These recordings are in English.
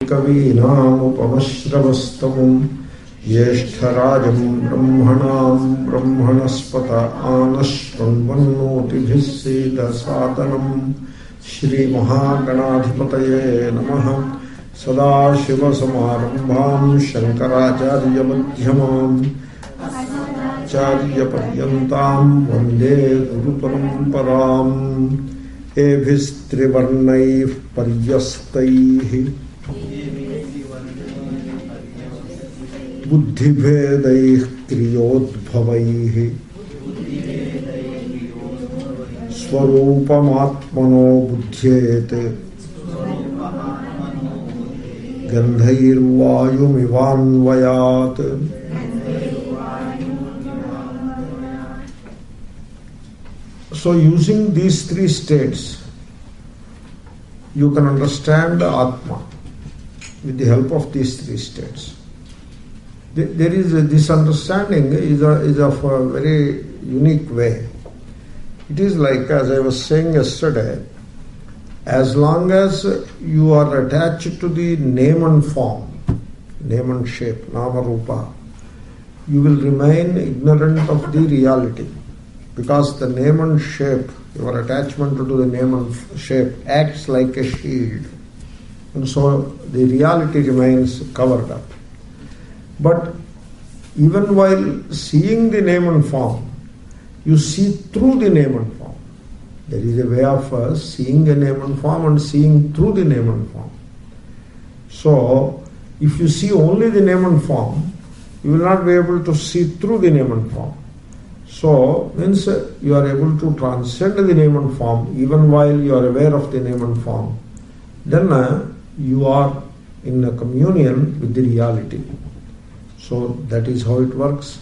कवीनामुपमश्रवस्तमं ज्येष्ठराजं ब्रह्मणां ब्रह्मणस्पत आनश्वन्वन्नोतिभिः सीदसादनं श्रीमहागणाधिपतये नमः। सदाशिवसमारम्भां शङ्कराचार्यमध्यमाम् आचार्यपर्यन्तां वन्दे गुरुपरम्पराम्। एभिस्त्रिवर्णैः पर्यस्तैः बुद्धिभेदैः क्रियोद्भवैः स्वरूपमात्मनो बुध्येत गन्धैर्वायुमिवान्वयात्। So using these three states, you can understand Atma with the help of these three states. There is this understanding is of a very unique way. It is like, as I was saying yesterday, as long as you are attached to the name and form, name and shape, nama rupa, you will remain ignorant of the reality. Because the name and shape, your attachment to the name and shape acts like a shield. And so the reality remains covered up. But even while seeing the name and form, you see through the name and form. There is a way of seeing a name and form and seeing through the name and form. So, if you see only the name and form, you will not be able to see through the name and form. So, means you are able to transcend the name and form even while you are aware of the name and form. Then you are in a communion with the reality. So, that is how it works.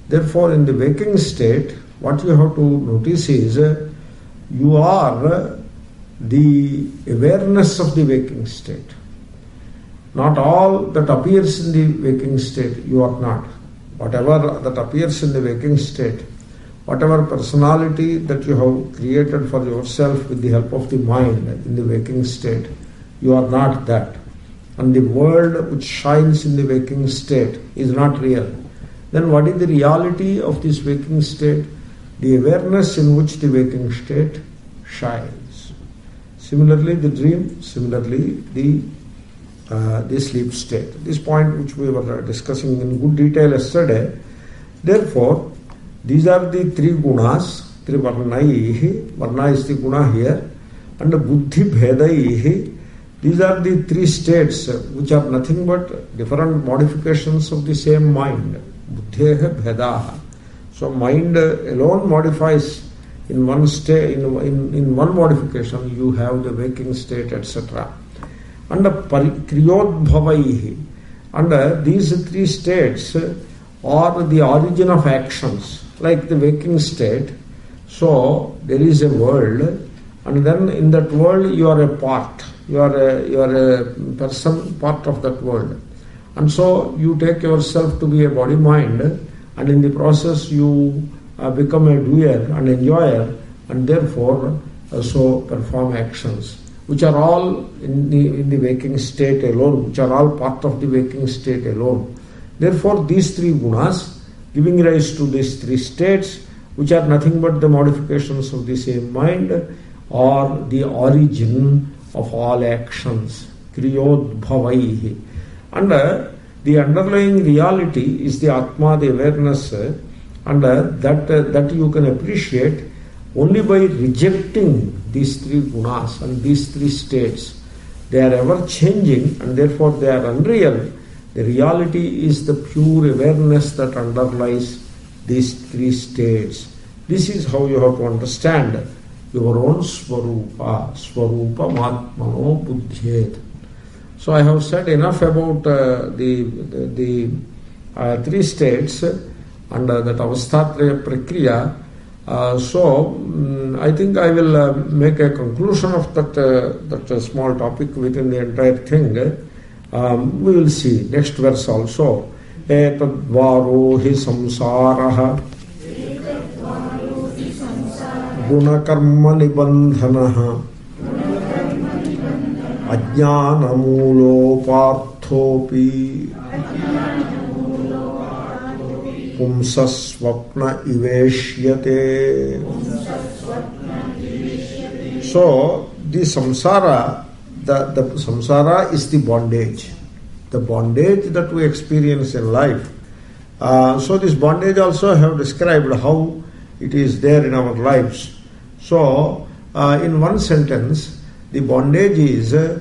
Therefore, in the waking state, what you have to notice is you are the awareness of the waking state. Not all that appears in the waking state, you are not. Whatever that appears in the waking state, whatever personality that you have created for yourself with the help of the mind in the waking state, you are not that. And the world which shines in the waking state is not real. Then what is the reality of this waking state? The awareness in which the waking state shines. Similarly, the dream, similarly, the sleep state. This point which we were discussing in good detail yesterday. Therefore, these are the three gunas, three varnaihi, varna is the guna here, and the buddhi bhedaihi. These are the three states which are nothing but different modifications of the same mind. Buddheha bhedaha. So mind alone modifies in one state, in one modification you have the waking state, etc. And kriyodbhavaihi. And these three states are the origin of actions, like the waking state. So there is a world, and then in that world you are a part. You are a person, part of that world. And so you take yourself to be a body mind, and in the process you become a doer and enjoyer, and therefore so perform actions which are all in the waking state alone, which are all part of the waking state alone. Therefore these three gunas giving rise to these three states, which are nothing but the modifications of the same mind, are the origin of all actions. Kriyodbhavaihi. And the underlying reality is the Atma, the awareness, and that you can appreciate only by rejecting these three gunas and these three states. They are ever changing and therefore they are unreal. The reality is the pure awareness that underlies these three states. This is how you have to understand your own swarupa, swarupamatmano buddhyet. So I have said enough about the three states and that avasthatraya prakriya. So I think I will make a conclusion of that small topic within the entire thing. We will see next verse also. Etadvaro hi samsaraha gunakarma nibandhanaha Ajnanamulo parthopi pumsasvapna iveshyate. So the samsara, the samsara is the bondage. The bondage that we experience in life. So this bondage also I have described how it is there in our lives. So in one sentence, the bondage is there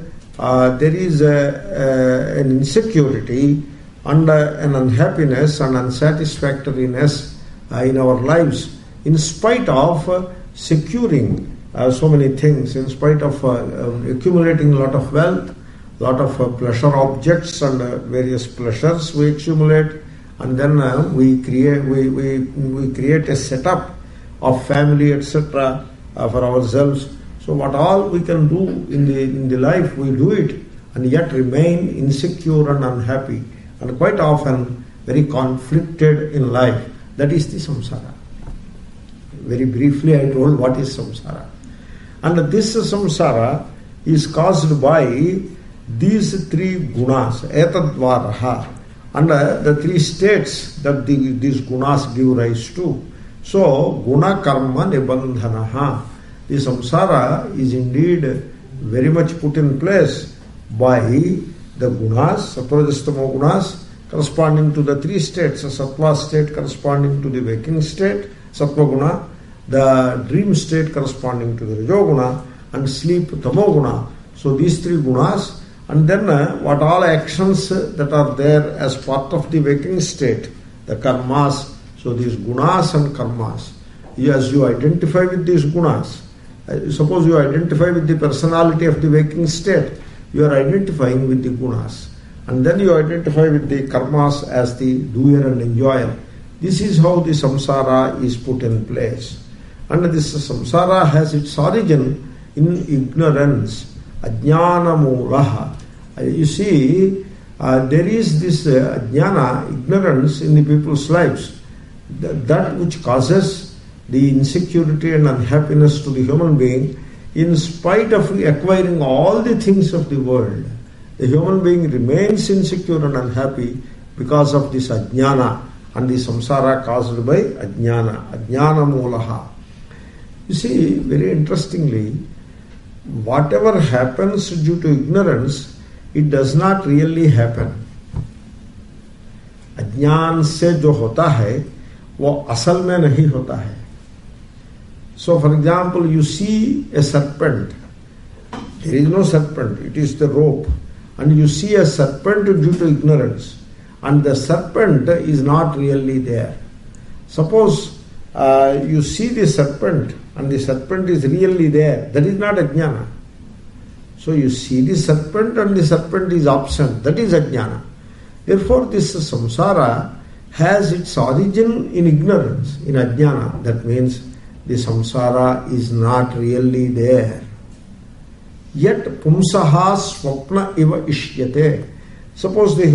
is an insecurity and an unhappiness and unsatisfactoriness in our lives, in spite of securing so many things, in spite of accumulating a lot of wealth, lot of pleasure objects and various pleasures we accumulate, and then we create a setup of family, etc. For ourselves. So what all we can do in the life, we do it, and yet remain insecure and unhappy, and quite often very conflicted in life. That is the samsara. Very briefly I told what is samsara. And this samsara is caused by these three gunas, etadvaraha, and the three states that these gunas give rise to. So, guna karma nibandhanaha. The samsara is indeed very much put in place by the gunas, saprajastamo gunas, corresponding to the three states, a sattva state corresponding to the waking state, sattva guna, the dream state corresponding to the rajoguna, and sleep tamoguna. So these three gunas, and then what all actions that are there as part of the waking state, the karmas. So these gunas and karmas, as you identify with these gunas, suppose you identify with the personality of the waking state, you are identifying with the gunas, and then you identify with the karmas as the doer and enjoyer. This is how the samsara is put in place. And this samsara has its origin in ignorance, ajnana mulaha. You see, there is this ajnana, ignorance in the people's lives, that which causes the insecurity and unhappiness to the human being, in spite of acquiring all the things of the world. The human being remains insecure and unhappy because of this ajnana, and the samsara caused by ajnana, ajnana mulaha. You see, very interestingly, whatever happens due to ignorance, it does not really happen. अज्ञान से जो होता है वो असल में नहीं होता है. So for example, you see a serpent. There is no serpent, it is the rope. And you see a serpent due to ignorance. And the serpent is not really there. Suppose you see the serpent and the serpent is really there. That is not ajnana. So you see the serpent and the serpent is absent. That is ajnana. Therefore this samsara has its origin in ignorance, in ajnana. That means the samsara is not really there. Yet pumsaha swapna iva ishyate. Suppose the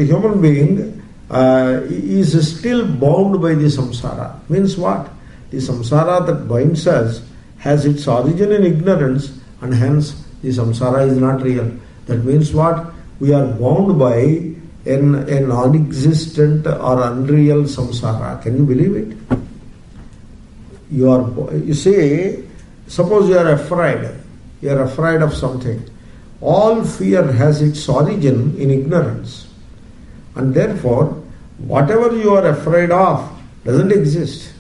human being is still bound by the samsara. Means what? The samsara that binds us has its origin in ignorance, and hence the samsara is not real. That means what? We are bound by a non-existent or unreal samsara. Can you believe it? You say, suppose you are afraid. You are afraid of something. All fear has its origin in ignorance. And therefore, whatever you are afraid of doesn't exist.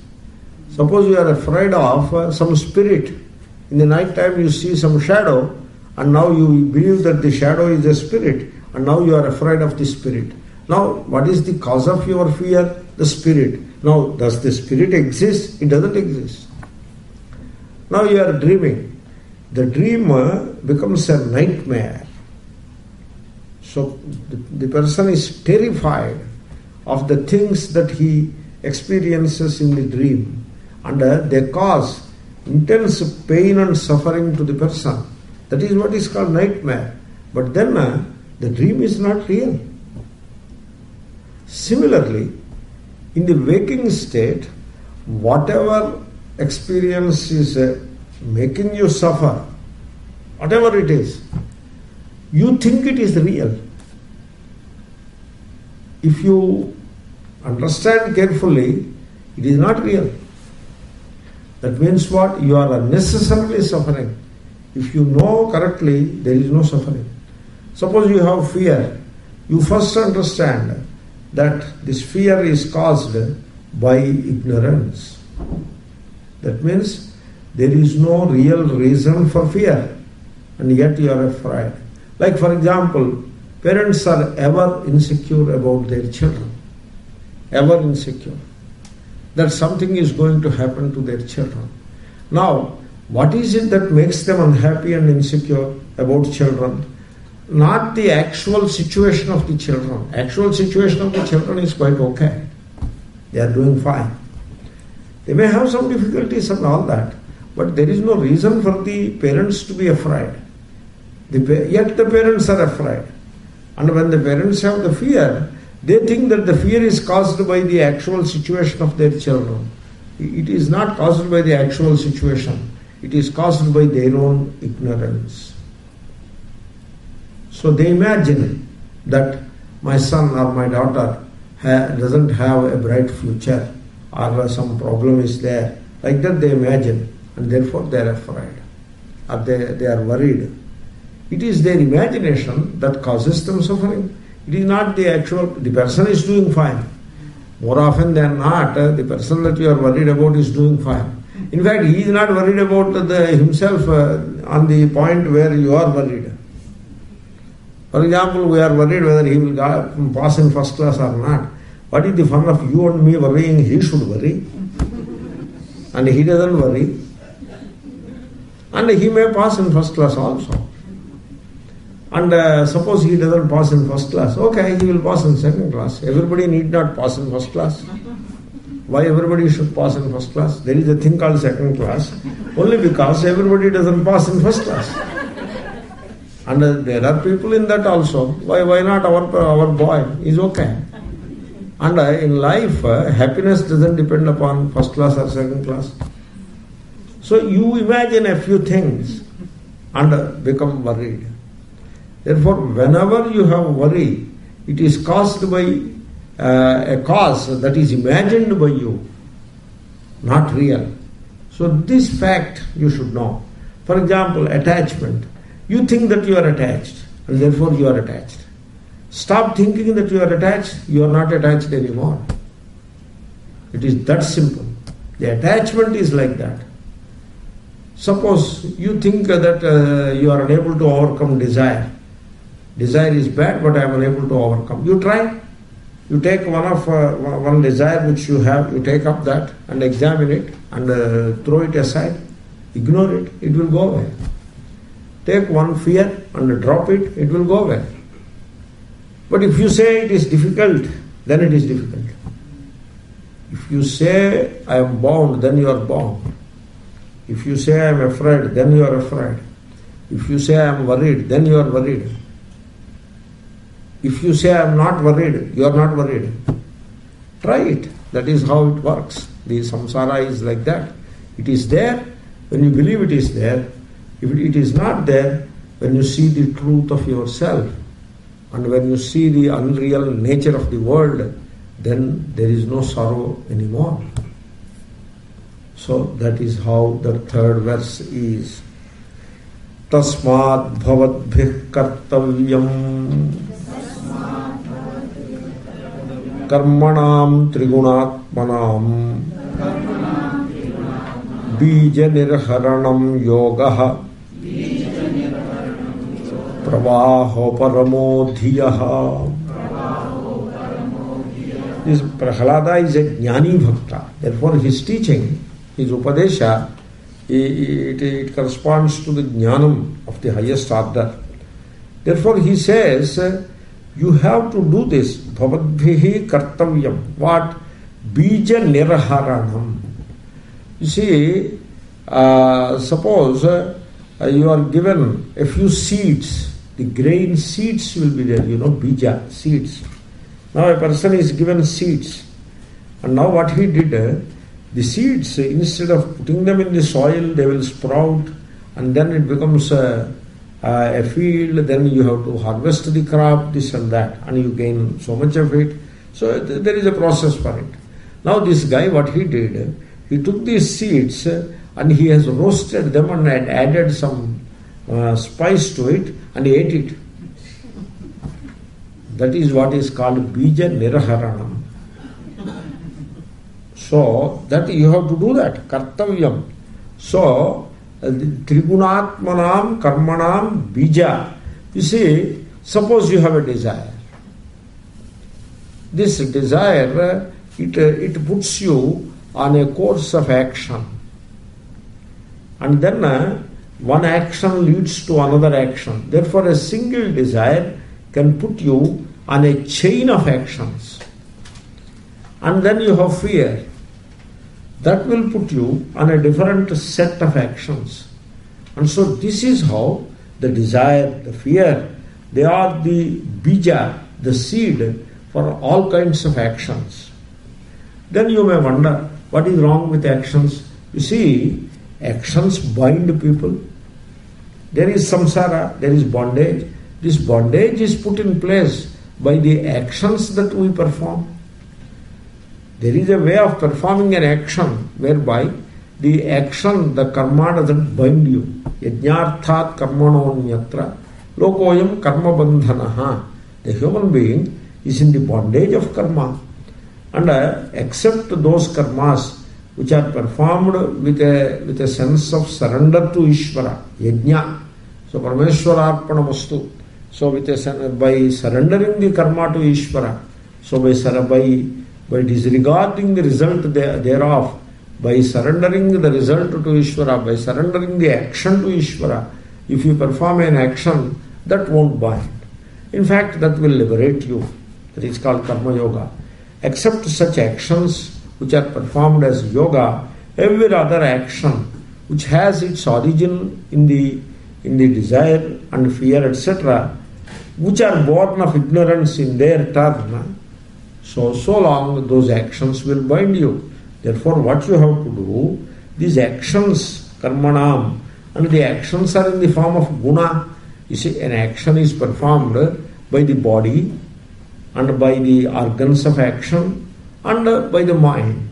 Suppose you are afraid of some spirit. In the night time you see some shadow, and now you believe that the shadow is a spirit, and now you are afraid of the spirit. Now, what is the cause of your fear? The spirit. Now, does the spirit exist? It doesn't exist. Now you are dreaming. The dream becomes a nightmare. So the person is terrified of the things that he experiences in the dream, and they cause intense pain and suffering to the person. That is what is called nightmare. But then the dream is not real. Similarly, in the waking state, whatever experience is making you suffer, whatever it is, You think it is real. If you understand carefully, it is not real. That means what? You are unnecessarily suffering. If you know correctly, there is no suffering. Suppose you have fear. You first understand that this fear is caused by ignorance. That means there is no real reason for fear, and yet you are afraid. Like for example, parents are ever insecure about their children. Ever insecure. That something is going to happen to their children. Now, what is it that makes them unhappy and insecure about children? Not the actual situation of the children. Actual situation of the children is quite okay. They are doing fine. They may have some difficulties and all that, but there is no reason for the parents to be afraid. Yet the parents are afraid. And when the parents have the fear, they think that the fear is caused by the actual situation of their children. It is not caused by the actual situation. It is caused by their own ignorance. So they imagine that my son or my daughter doesn't have a bright future, or some problem is there. Like that they imagine, and therefore they are afraid, or they are worried. It is their imagination that causes them suffering. It is not the actual. The person is doing fine. More often than not, the person that you are worried about is doing fine. In fact, he is not worried about himself on the point where you are worried. For example, we are worried whether he will pass in first class or not. What is the fun of you and me worrying? He should worry. And he doesn't worry. And he may pass in first class also. And suppose he doesn't pass in first class, okay, he will pass in second class. Everybody need not pass in first class. Why everybody should pass in first class? There is a thing called second class, only because everybody doesn't pass in first class. And there are people in that also. Why not our boy? Is okay. And in life, happiness doesn't depend upon first class or second class. So you imagine a few things and become worried. Therefore, whenever you have worry, it is caused by a cause that is imagined by you, not real. So this fact you should know. For example, attachment. You think that you are attached, and therefore you are attached. Stop thinking that you are attached, you are not attached anymore. It is that simple. The attachment is like that. Suppose you think that you are unable to overcome desire. Desire is bad, but I am unable to overcome. You try. You take one desire which you have, you take up that and examine it and throw it aside. Ignore it, it will go away. Take one fear and drop it, it will go away. But if you say it is difficult, then it is difficult. If you say I am bound, then you are bound. If you say I am afraid, then you are afraid. If you say I am worried, then you are worried. If you say I am not worried, you are not worried. Try it. That is how it works. The samsara is like that. It is there when you believe it is there. If it is not there, when you see the truth of yourself and when you see the unreal nature of the world, then there is no sorrow anymore. So that is how the third verse is. Tasmat bhavadbhih kartavyam karmanam trigunatmanam bija nirharanam yogaha pravaho paramo dhiyaha. This Prahlada is a jnani bhakta. Therefore his teaching, his upadesha, it corresponds to the jnanam of the highest order. Therefore he says, you have to do this. Bhavadbhihi kartavyam. What? Bija nirharanam. You see, suppose you are given a few seeds. The grain seeds will be there, bija, seeds. Now a person is given seeds. And now what he did, the seeds, instead of putting them in the soil, they will sprout and then it becomes a field, then you have to harvest the crop, this and that, and you gain so much of it. So there is a process for it. Now this guy, what he did, he took these seeds and he has roasted them and had added some spice to it and he ate it. That is what is called bija niraharanam. So that you have to do that, kartavyam. So trigunatmanam karmanam bija. You see, suppose you have a desire. This desire, it puts you on a course of action. And then one action leads to another action. Therefore, a single desire can put you on a chain of actions. And then you have fear. That will put you on a different set of actions. And so this is how the desire, the fear, they are the bija, the seed for all kinds of actions. Then you may wonder, what is wrong with actions? You see, actions bind people. There is samsara, there is bondage. This bondage is put in place by the actions that we perform. There is a way of performing an action whereby the action, the karma doesn't bind you. Yajñarthat karmanonyatra lokoyam karma bandhanaha. The human being is in the bondage of karma. And except those karmas which are performed with a sense of surrender to Ishvara, yajna. So Parameshwararpanamastu. So by surrendering the karma to Ishvara, so by disregarding the result thereof, by surrendering the result to Ishvara, by surrendering the action to Ishvara, if you perform an action, that won't bind. In fact, that will liberate you. That is called karma yoga. Except such actions which are performed as yoga, every other action which has its origin in the desire and fear, etc., which are born of ignorance in their turn, so long those actions will bind you. Therefore, what you have to do, these actions, karmanam, and the actions are in the form of guna. You see, an action is performed by the body and by the organs of action and by the mind.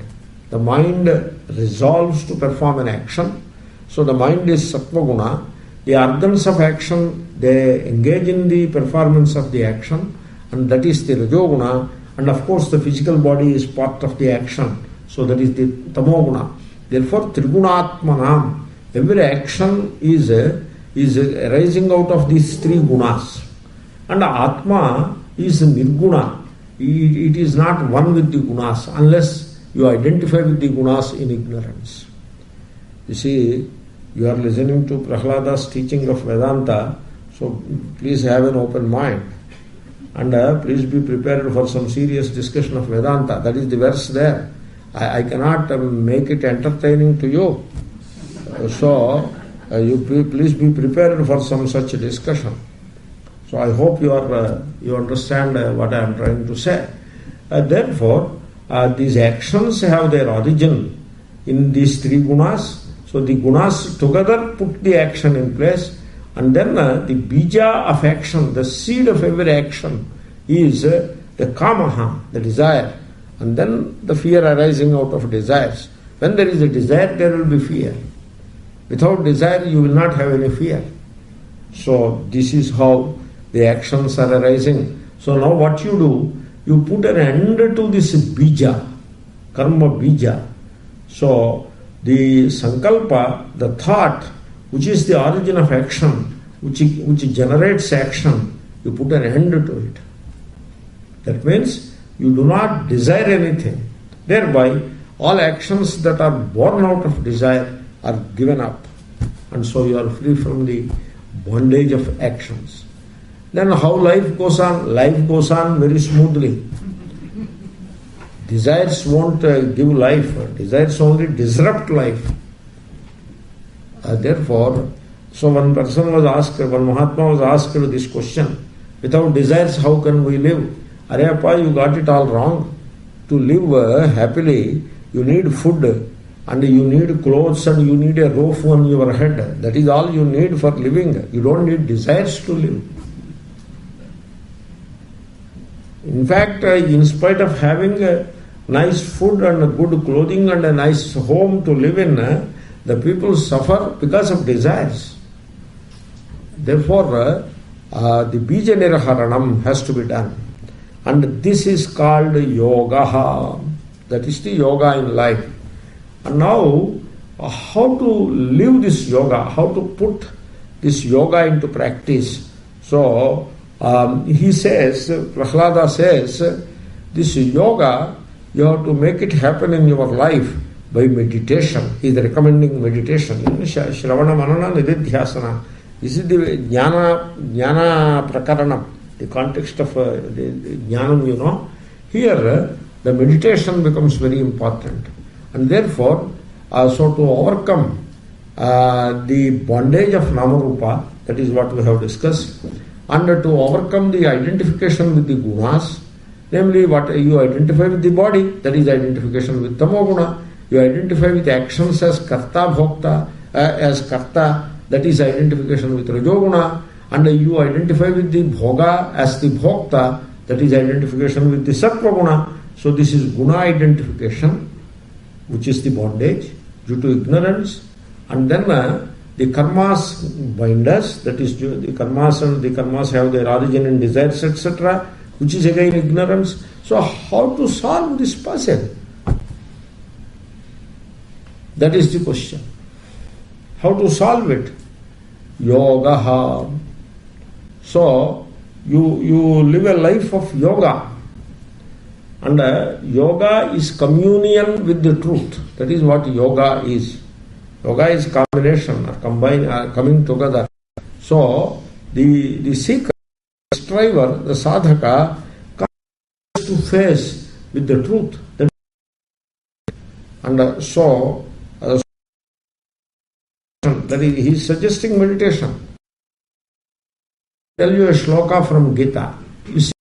The mind resolves to perform an action. So the mind is sattva guna. The organs of action, they engage in the performance of the action, and that is the rajoguna. And of course the physical body is part of the action. So that is the tamoguna. Therefore trigunatmanam, every action is arising out of these three gunas. And Atma is nirguna. It is not one with the gunas unless you identify with the gunas in ignorance. You see, you are listening to Prahlada's teaching of Vedanta, so please have an open mind. And please be prepared for some serious discussion of Vedanta. That is the verse there. I cannot make it entertaining to you. So you please be prepared for some such discussion. So I hope you understand what I am trying to say. Therefore, these actions have their origin in these three gunas. So the gunas together put the action in place, and then the bija of action, the seed of every action, is the kamaha, the desire, and then the fear arising out of desires. When there is a desire, there will be fear. Without desire, you will not have any fear. So this is how the actions are arising. So now what you do, you put an end to this bija, karma bija. So the sankalpa, the thought, which is the origin of action, which generates action, you put an end to it. That means you do not desire anything. Thereby, all actions that are born out of desire are given up. And so you are free from the bondage of actions. Then how life goes on? Life goes on very smoothly. Desires won't give life. Desires only disrupt life. Therefore, so one person was asked, one Mahatma was asked this question, without desires how can we live? Areyappa, you got it all wrong. To live happily, you need food, and you need clothes and you need a roof on your head. That is all you need for living. You don't need desires to live. In fact, in spite of having nice food and good clothing and a nice home to live in, the people suffer because of desires. Therefore, the bija niraharanam has to be done. And this is called yoga. That is the yoga in life. And now, how to live this yoga, how to put this yoga into practice. So, he says, Prahlada says, this yoga, you have to make it happen in your life by meditation. He is recommending meditation. Shravana Manana Nididhyasana. This is the Jnana Prakaranam, the context of the Jnanam, Here, the meditation becomes very important. And therefore, so to overcome the bondage of Namarupa, that is what we have discussed, and to overcome the identification with the gunas, namely what you identify with the body, that is identification with tamoguna, you identify with actions as karta bhokta, as karta, that is identification with rajoguna, and you identify with the bhoga as the bhokta, that is identification with the sattva guna. So this is guna identification, which is the bondage due to ignorance, and then the karmas bind us, that is the karmas, and the karmas have their origin in desires, etc., which is again ignorance. So how to solve this puzzle? That is the question. How to solve it? Yoga. So you live a life of yoga. And yoga is communion with the truth. That is what yoga is. Yoga is combination or coming together. So the seeker, the striver, the sadhaka comes to face with the truth. And that is, he is suggesting meditation. I'll tell you a shloka from Gita. You see,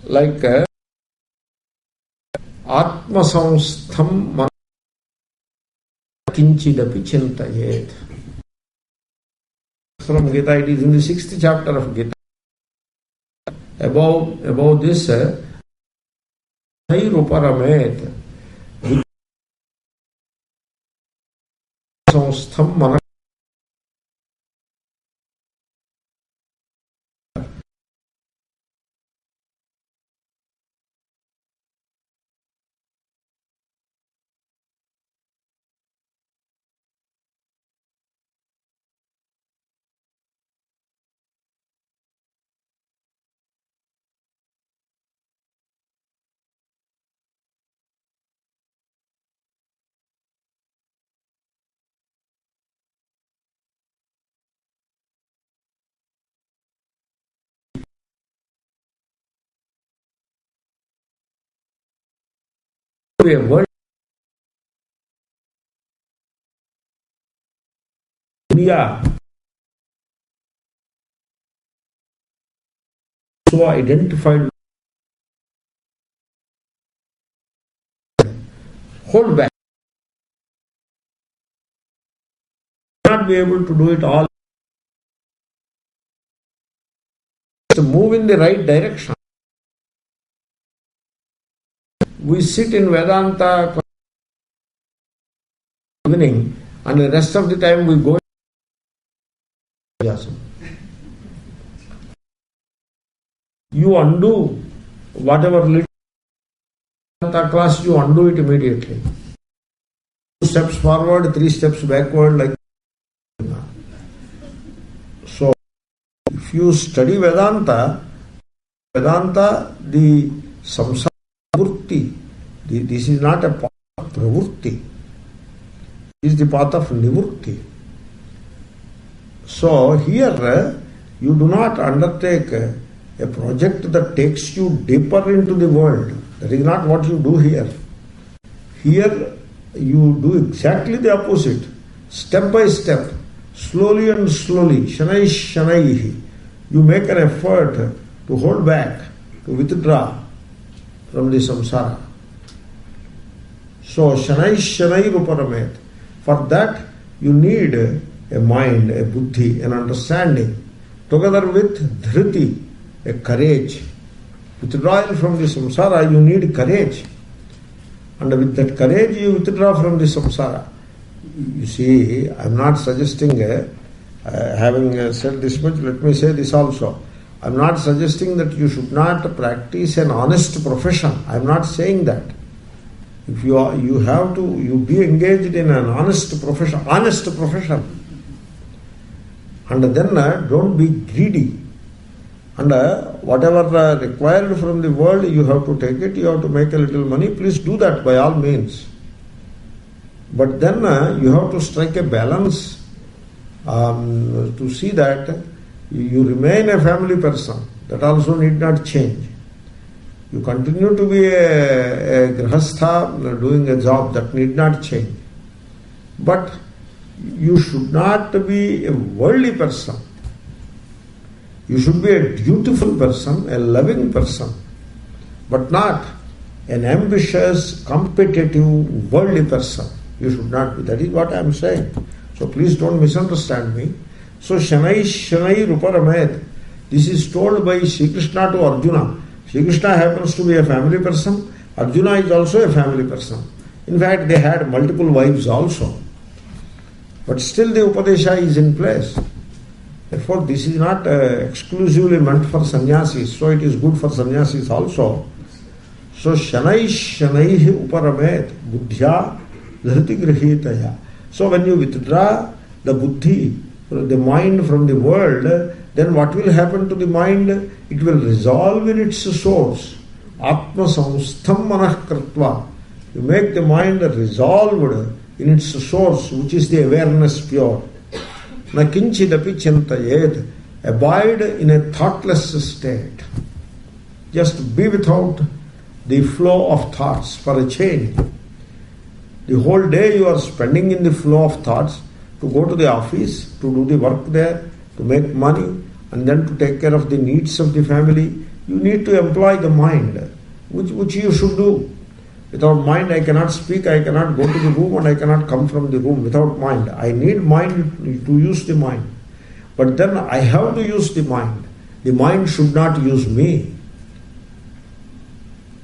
like Atma samstham man kinchidapi chintayet. From Gita, it is in the 6th chapter of Gita. Above this, Nairuparamet samstham man. A word India so identified, hold back, not be able to do it all, to move in the right direction. We sit in Vedanta evening, and the rest of the time we go. You undo whatever little Vedanta class, you undo it immediately. 2 steps forward, 3 steps backward, like that. So, if you study Vedanta, the samsara pravrutti, this is not a path of pravrutti, this is the path of nivrutti. So here you do not undertake a project that takes you deeper into the world. That is not what you do here. Here you do exactly the opposite. Step by step, slowly and slowly, shanai shanaihi, you make an effort to hold back, to withdraw from the samsara. So Shanai Shanai Ruparamet. For that you need a mind, a buddhi, an understanding, together with dhriti, a courage. Withdrawal from the samsara, you need courage. And with that courage you withdraw from the samsara. You see, I am not suggesting, having said this much, let me say this also. I am not suggesting that you should not practice an honest profession. I am not saying that. If you are, you have to, you be engaged in an honest profession, and then don't be greedy. And whatever required from the world, you have to take it, you have to make a little money, please do that by all means. But then you have to strike a balance to see that you remain a family person. That also need not change. You continue to be a grihastha doing a job, that need not change. But you should not be a worldly person. You should be a dutiful person, a loving person, but not an ambitious, competitive, worldly person. You should not be. That is what I am saying. So please don't misunderstand me. So Shanai Shanai Ruparamet. This is told by Sri Krishna to Arjuna. Sri Krishna happens to be a family person. Arjuna is also a family person. In fact, they had multiple wives also. But still the Upadesha is in place. Therefore, this is not exclusively meant for sannyasis. So it is good for sannyasis also. So Shanai Shanai Uparamet Buddhya Dhriti Grihitaya. So when you withdraw the buddhi, the mind from the world, then what will happen to the mind? It will resolve in its source. Atma samstham manah kritva. You make the mind resolved in its source, which is the awareness pure. Na kinchidapi chintayed. Abide in a thoughtless state. Just be without the flow of thoughts for a change. The whole day you are spending in the flow of thoughts to go to the office, to do the work there, to make money, and then to take care of the needs of the family. You need to employ the mind, which you should do. Without mind I cannot speak, I cannot go to the room, and I cannot come from the room without mind. I need mind to use the mind. But then I have to use the mind. The mind should not use me.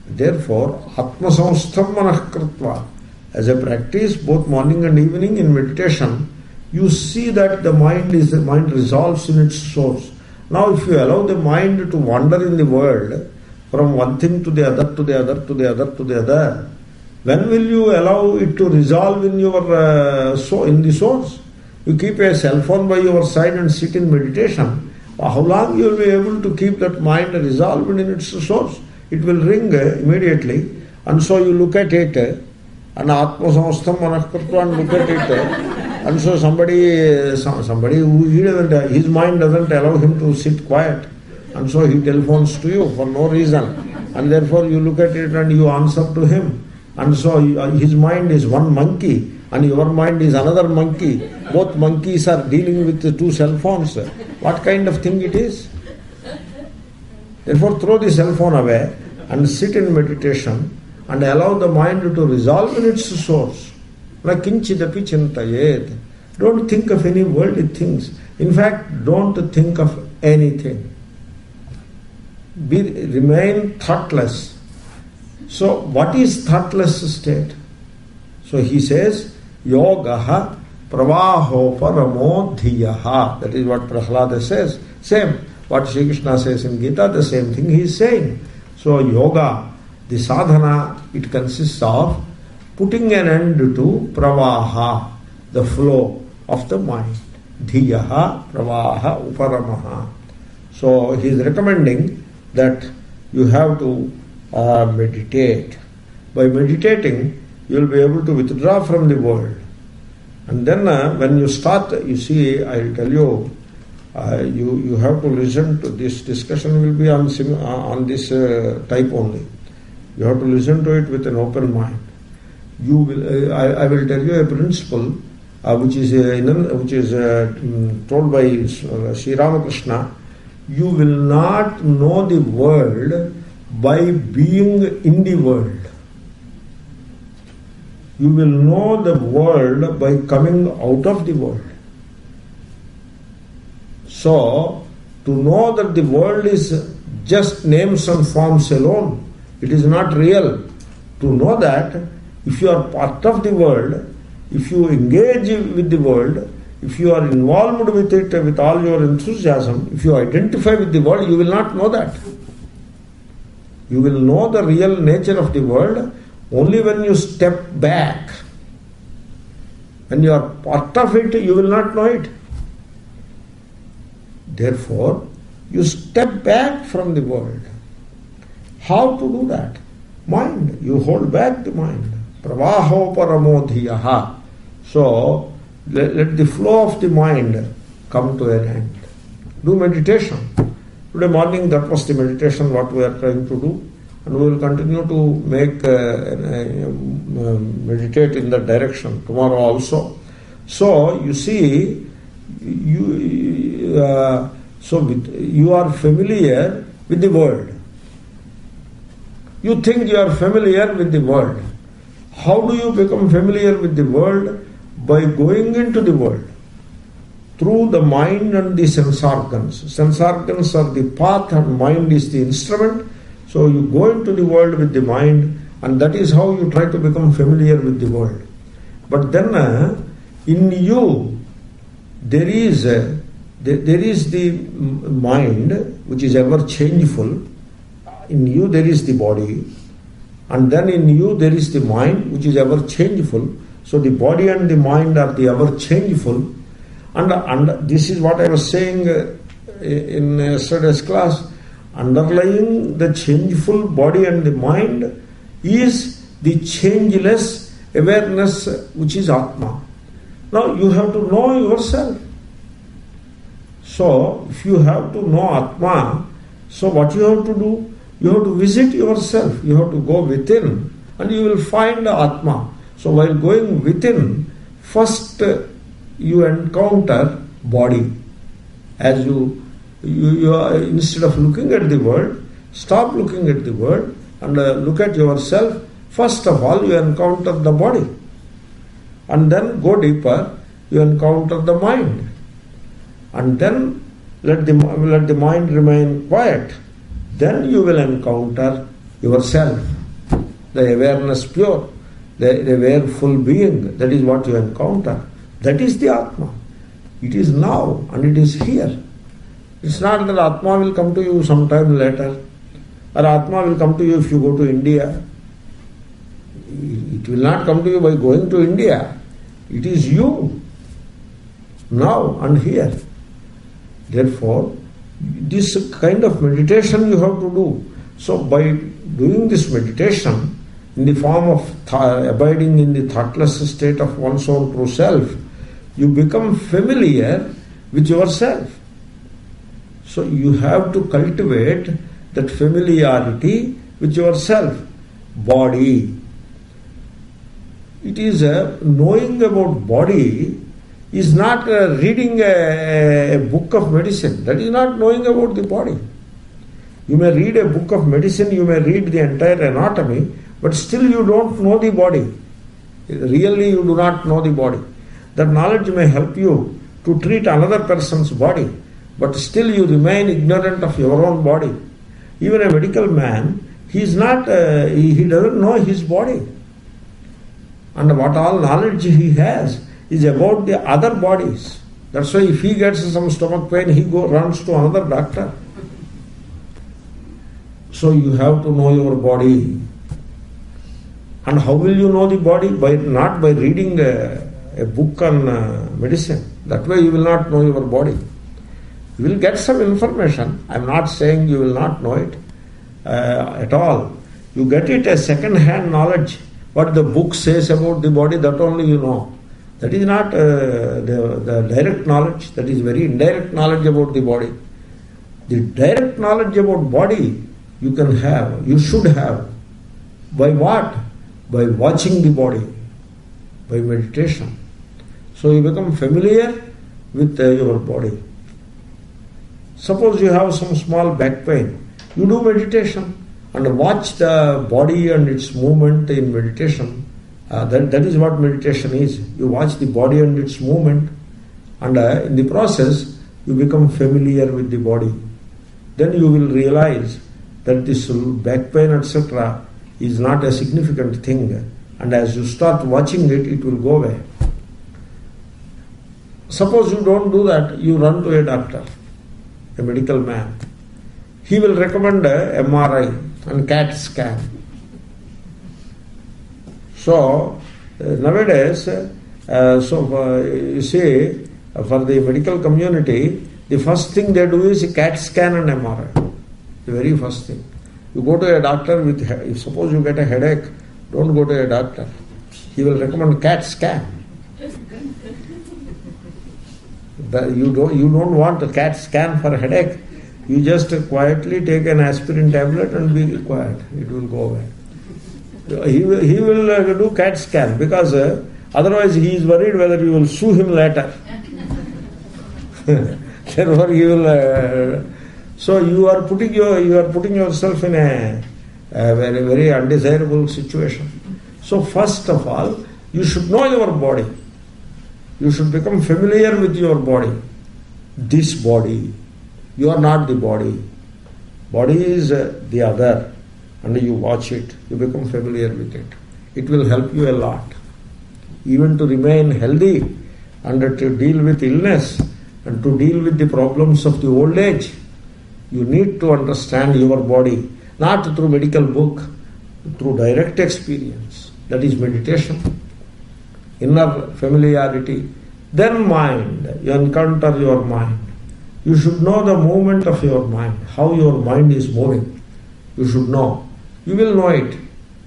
Therefore, Atma samstham manah kritva. As a practice, both morning and evening in meditation, you see that the mind resolves in its source. Now if you allow the mind to wander in the world, from one thing to the other, to the other, to the other, to the other, when will you allow it to resolve in your in the source? You keep a cell phone by your side and sit in meditation. How long you will be able to keep that mind resolved in its source? It will ring immediately, and so you look at it, and Atma samstham manah kritva, and look at it, and so somebody who his mind doesn't allow him to sit quiet, and so he telephones to you for no reason, and therefore you look at it and you answer to him, and so his mind is one monkey and your mind is another monkey. Both monkeys are dealing with the two cell phones. What kind of thing it is? Therefore throw the cell phone away and sit in meditation and allow the mind to resolve in its source. Na kinchidapi chintayed. Don't think of any worldly things. In fact, don't think of anything. Remain thoughtless. So what is thoughtless state? So he says, yogaha pravaho paramo dhiyaha. That is what Prahlada says. Same. What Sri Krishna says in Gita, the same thing he is saying. So yoga, the sadhana, it consists of putting an end to pravaha, the flow of the mind. Dhiyaha, pravaha, uparamaha. So he is recommending that you have to meditate. By meditating, you will be able to withdraw from the world. And then when you start, you see, I will tell you, you have to listen to this discussion will be on this type only. You have to listen to it with an open mind. You will. I will tell you a principle which is told by Sri Ramakrishna. You will not know the world by being in the world. You will know the world by coming out of the world. So, to know that the world is just names and forms alone, it is not real. To know that, if you are part of the world, if you engage with the world, if you are involved with it with all your enthusiasm, if you identify with the world, you will not know that. You will know the real nature of the world only when you step back. When you are part of it, you will not know it. Therefore, you step back from the world. How to do that? Mind. You hold back the mind. Pravaho paramodhiyaha. So, let the flow of the mind come to an end. Do meditation. Today morning that was the meditation what we are trying to do. And we will continue to make meditate in that direction tomorrow also. So, you see, you are familiar with the world. You think you are familiar with the world. How do you become familiar with the world? By going into the world through the mind and the sense organs. Sense organs are the path and mind is the instrument. So you go into the world with the mind, and that is how you try to become familiar with the world. But then in you there is the mind which is ever changeful. In you there is the body, and then in you there is the mind which is ever changeful. So the body and the mind are the ever changeful, and this is what I was saying in yesterday's class. Underlying the changeful body and the mind is the changeless awareness which is Atma. Now you have to know yourself. So if you have to know Atma, so what you have to do? You have to visit yourself. You have to go within and you will find Atma. So while going within, first you encounter body. As you are, instead of looking at the world, stop looking at the world and look at yourself. First of all, you encounter the body. And then go deeper, you encounter the mind. And then let the mind remain quiet. Then you will encounter yourself, the awareness pure, the aware full being. That is what you encounter. That is the Atma. It is now and it is here. It's not that Atma will come to you sometime later, or Atma will come to you if you go to India. It will not come to you by going to India. It is you, now and here. Therefore, this kind of meditation you have to do. So by doing this meditation in the form of abiding in the thoughtless state of one's own true self, you become familiar with yourself. So you have to cultivate that familiarity with yourself. Body. It is knowing about body is not reading a book of medicine. That is not knowing about the body. You may read a book of medicine, you may read the entire anatomy, but still you don't know the body. Really you do not know the body. That knowledge may help you to treat another person's body, but still you remain ignorant of your own body. Even a medical man, he doesn't know his body. And what all knowledge he has is about the other bodies. That's why if he gets some stomach pain, he runs to another doctor. So you have to know your body. And how will you know the body? Not by reading a book on medicine. That way you will not know your body. You will get some information. I am not saying you will not know it at all. You get it as second-hand knowledge. What the book says about the body, that only you know. That is not the direct knowledge. That is very indirect knowledge about the body. The direct knowledge about body you can have, you should have. By what? By watching the body, by meditation. So you become familiar with your body. Suppose you have some small back pain. You do meditation and watch the body and its movement in meditation. That is what meditation is. You watch the body and its movement, and in the process you become familiar with the body. Then you will realize that this back pain, etc., is not a significant thing, and as you start watching it, it will go away. Suppose you don't do that, you run to a doctor, a medical man. He will recommend a MRI and CAT scan. So nowadays, you see, for the medical community, the first thing they do is a CAT scan and MRI. The very first thing. You go to a doctor if suppose you get a headache, don't go to a doctor. He will recommend CAT scan. You don't want a CAT scan for a headache. You just quietly take an aspirin tablet and be quiet. It will go away. He will do CAT scan because otherwise he is worried whether you will sue him later. Therefore he will. So you are putting yourself in a very, very undesirable situation. So first of all, you should know your body. You should become familiar with your body. This body. You are not the body. Body is the other. And you watch it. You become familiar with it. It will help you a lot. Even to remain healthy and to deal with illness and to deal with the problems of the old age, you need to understand your body. Not through medical book, through direct experience. That is meditation. Inner familiarity. Then mind. You encounter your mind. You should know the movement of your mind, how your mind is moving. You should know. You will know it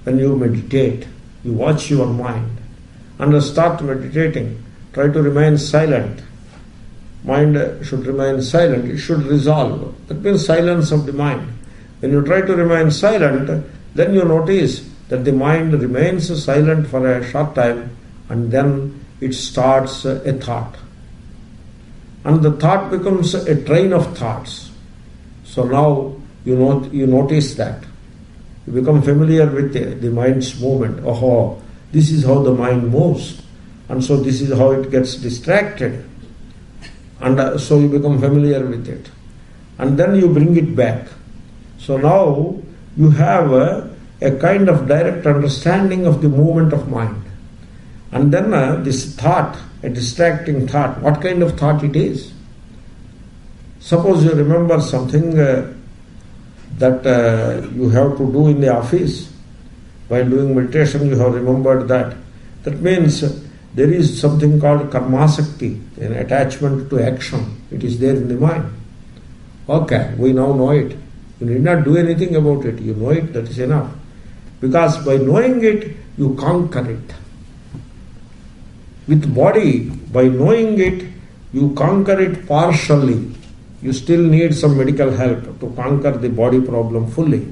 when you meditate. You watch your mind and start meditating. Try to remain silent. Mind should remain silent. It should resolve. That means silence of the mind. When you try to remain silent, then you notice that the mind remains silent for a short time and then it starts a thought. And the thought becomes a train of thoughts. So now you notice that. You become familiar with the mind's movement. Oh, this is how the mind moves. And so this is how it gets distracted. And so you become familiar with it. And then you bring it back. So now you have a kind of direct understanding of the movement of mind. And then this thought, a distracting thought, what kind of thought it is? Suppose you remember something that you have to do in the office. While doing meditation, you have remembered that. That means there is something called karmasakti, an attachment to action. It is there in the mind. Okay, we now know it. You need not do anything about it. You know it, that is enough. Because by knowing it, you conquer it. With body, by knowing it, you conquer it partially. You still need some medical help to conquer the body problem fully.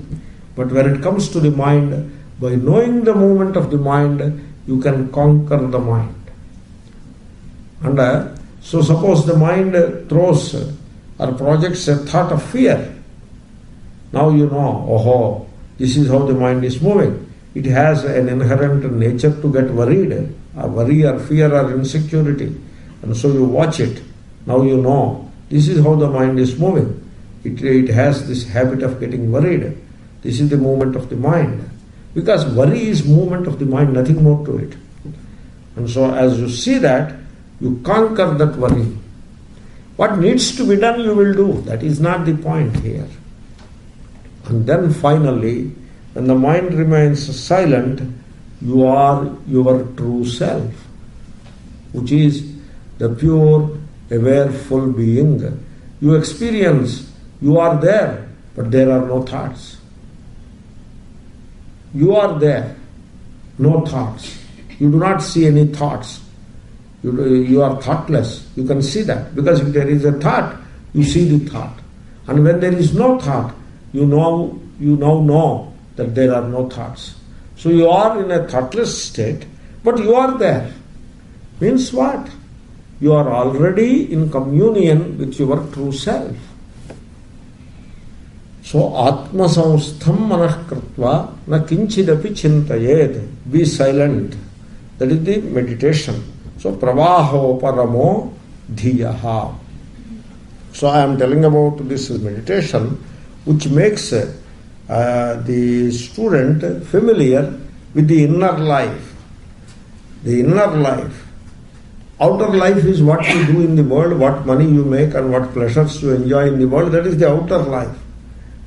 But when it comes to the mind, by knowing the movement of the mind, you can conquer the mind. And so suppose the mind throws or projects a thought of fear. Now you know, oh, this is how the mind is moving. It has an inherent nature to get worried, worry or fear or insecurity. And so you watch it. Now you know, this is how the mind is moving. It has this habit of getting worried. This is the movement of the mind. Because worry is movement of the mind, nothing more to it. And so as you see that, you conquer that worry. What needs to be done, you will do. That is not the point here. And then finally, when the mind remains silent, you are your true self, which is the pure, aware, full being. You experience, you are there, but there are no thoughts. You are there, no thoughts. You do not see any thoughts. You are thoughtless. You can see that. Because if there is a thought, you see the thought. And when there is no thought, you now know that there are no thoughts. So you are in a thoughtless state, but you are there. Means what? You are already in communion with your true self. So Atma Samstham Manah Kritva Na Kinchidapi Chintayed. Be silent That is the meditation. So pravaho paramo dhiyaha. So I am telling about this meditation which makes the student familiar with the inner life. The inner life. Outer life is what you do in the world, what money you make and what pleasures you enjoy in the world. That is the outer life.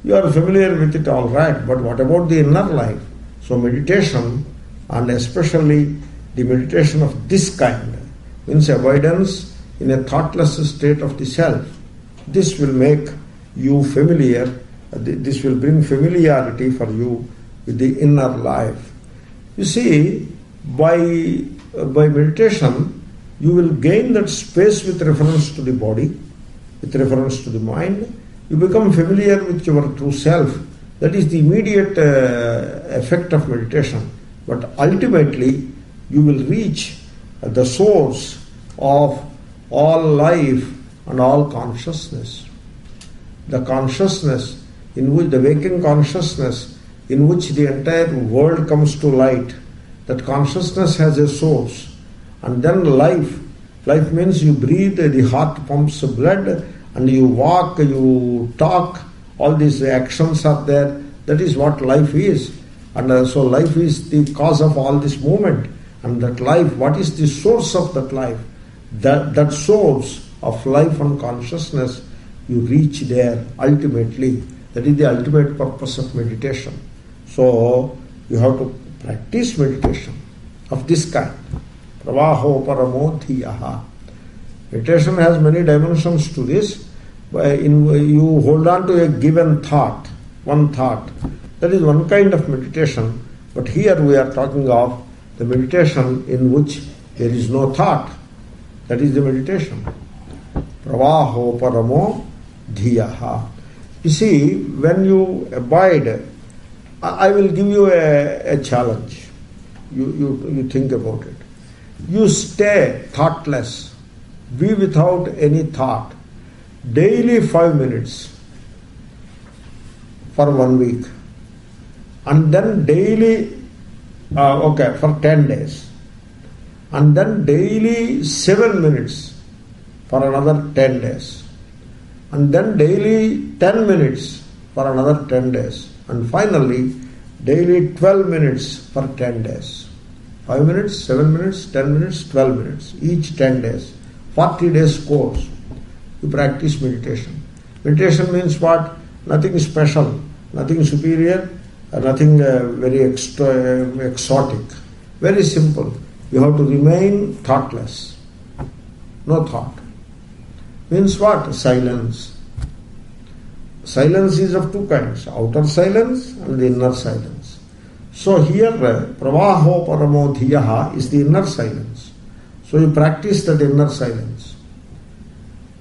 You are familiar with it all right, but what about the inner life? So meditation, and especially the meditation of this kind, means avoidance in a thoughtless state of the self. This will make you familiar, this will bring familiarity for you with the inner life. You see, by meditation, you will gain that space with reference to the body, with reference to the mind. You become familiar with your true self. That is the immediate effect of meditation. But ultimately, you will reach the source of all life and all consciousness. The consciousnness, in which the waking consciousness, in which the entire world comes to light, that consciousness has a source. And then life means you breathe, the heart pumps blood, and you walk, you talk, all these actions are there. That is what life is. And so life is the cause of all this movement. And that life, what is the source of that life? That source of life and consciousness, you reach there ultimately. That is the ultimate purpose of meditation. So you have to practice meditation of this kind. Pravaho paramo dhiyaha. Meditation has many dimensions to this. You hold on to a given thought, one thought. That is one kind of meditation. But here we are talking of the meditation in which there is no thought. That is the meditation. Pravaho paramo dhiyaha. You see, when you abide, I will give you a challenge. You think about it. You stay thoughtless, be without any thought, daily 5 minutes for 1 week, and then daily, for 10 days, and then daily 7 minutes for another 10 days, and then daily 10 minutes for another 10 days, and finally daily 12 minutes for 10 days. 5 minutes, 7 minutes, 10 minutes, 12 minutes, each 10 days. 40 days course. You practice meditation. Meditation means what? Nothing special, nothing superior, nothing very exotic. Very simple. You have to remain thoughtless. No thought. Means what? Silence. Silence is of two kinds, outer silence and the inner silence. So here, pravaho paramo dhiyaha is the inner silence. So you practice that inner silence.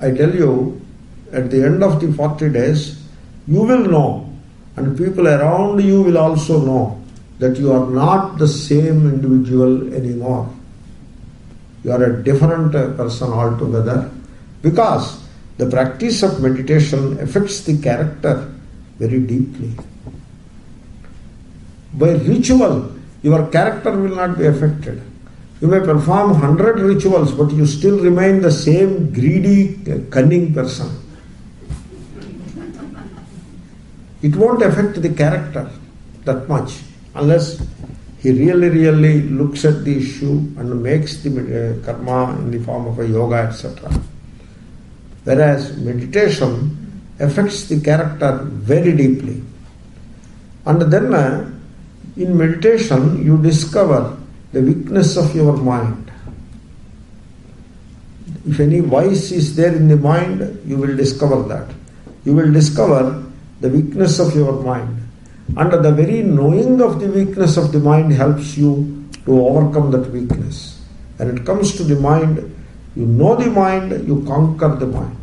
I tell you, at the end of the 40 days, you will know, and people around you will also know, that you are not the same individual anymore. You are a different person altogether, because the practice of meditation affects the character very deeply. By ritual, your character will not be affected. You may perform 100 rituals, but you still remain the same greedy, cunning person. It won't affect the character that much, unless he really looks at the issue and makes the karma in the form of a yoga, etc. Whereas meditation affects the character very deeply. And then in meditation you discover the weakness of your mind. If any vice is there in the mind, you will discover that. You will discover the weakness of your mind. And the very knowing of the weakness of the mind helps you to overcome that weakness. When it comes to the mind, you know the mind, you conquer the mind.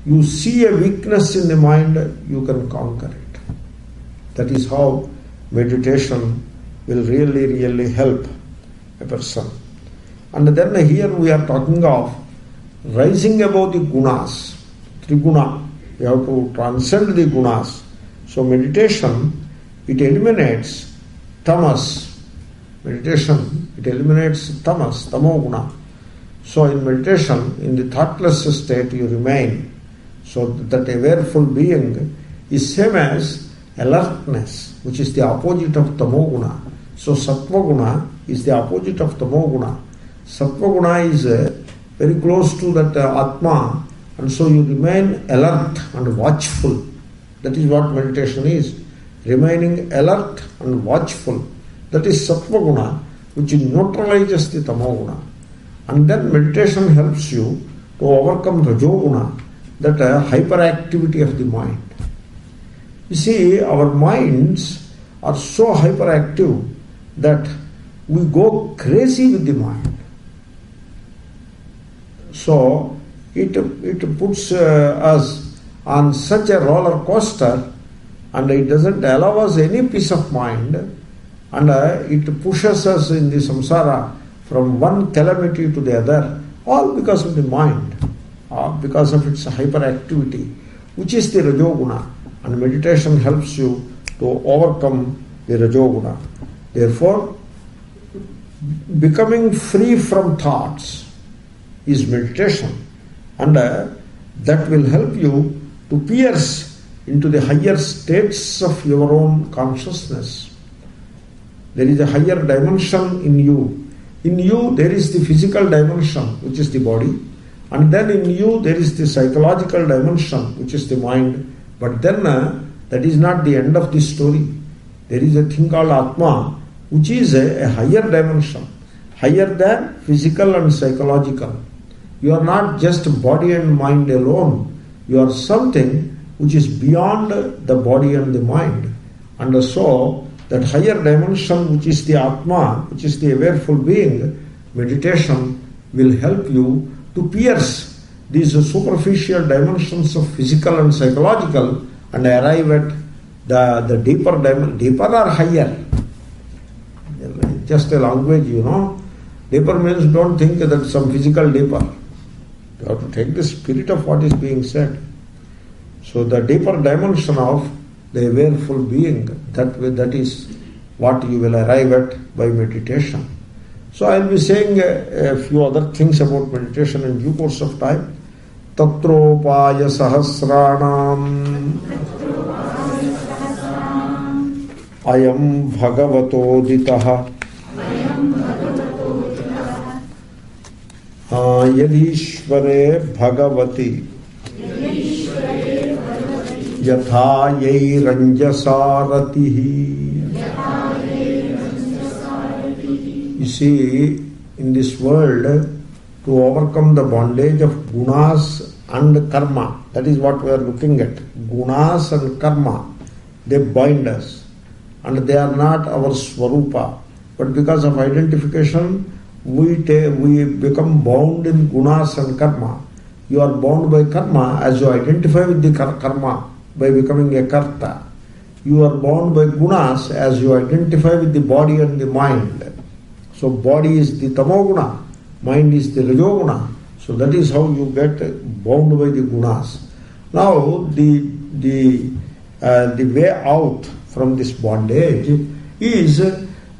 You see a weakness in the mind, you can conquer it. That is how meditation will really help a person. And then here we are talking of rising above the gunas, triguna. We have to transcend the gunas. So meditation, it eliminates tamas, Meditation, it eliminates tamas, tamoguna. So in meditation, in the thoughtless state you remain. So that awareful being is same as alertness, which is the opposite of tamoguna. So sattvaguna is the opposite of tamoguna. Sattvaguna is very close to that Atma, and so you remain alert and watchful. That is what meditation is. Remaining alert and watchful. That is sattvaguna, which neutralizes the tamoguna. And then meditation helps you to overcome rajoguna, that hyperactivity of the mind. You see, our minds are so hyperactive that we go crazy with the mind. So it puts us on such a roller coaster, and it doesn't allow us any peace of mind, and it pushes us in the samsara from one calamity to the other, all because of the mind, because of its hyperactivity, which is the rajoguna. And meditation helps you to overcome the rajoguna. Therefore, becoming free from thoughts is meditation, and that will help you to pierce into the higher states of your own consciousness. There is a higher dimension in you. In you there is the physical dimension, which is the body, and then in you there is the psychological dimension, which is the mind. But then that is not the end of the story. There is a thing called Atma, which is a higher dimension, higher than physical and psychological. You are not just body and mind alone. You are something which is beyond the body and the mind. And so, that higher dimension, which is the Atma, which is the awareful being, meditation will help you to pierce these superficial dimensions of physical and psychological and arrive at the deeper dimension. Deeper or higher? Just a language, Deeper means don't think that some physical deeper. You have to take the spirit of what is being said. So the deeper dimension of the awareful being, that is what you will arrive at by meditation. So I will be saying a few other things about meditation in due course of time. Tatropaya sahasranam ayam bhagavatoditaha yadishvare bhagavati yatha yairanjasaratihi. You see, in this world, to overcome the bondage of gunas and karma, that is what we are looking at. Gunas and karma, they bind us, and they are not our swarupa. But because of identification, we become bound in gunas and karma. You are bound by karma as you identify with the karma by becoming a karta. You are bound by gunas as you identify with the body and the mind. So body is the tamoguna, mind is the rajoguna. So that is how you get bound by the gunas. Now the way out from this bondage is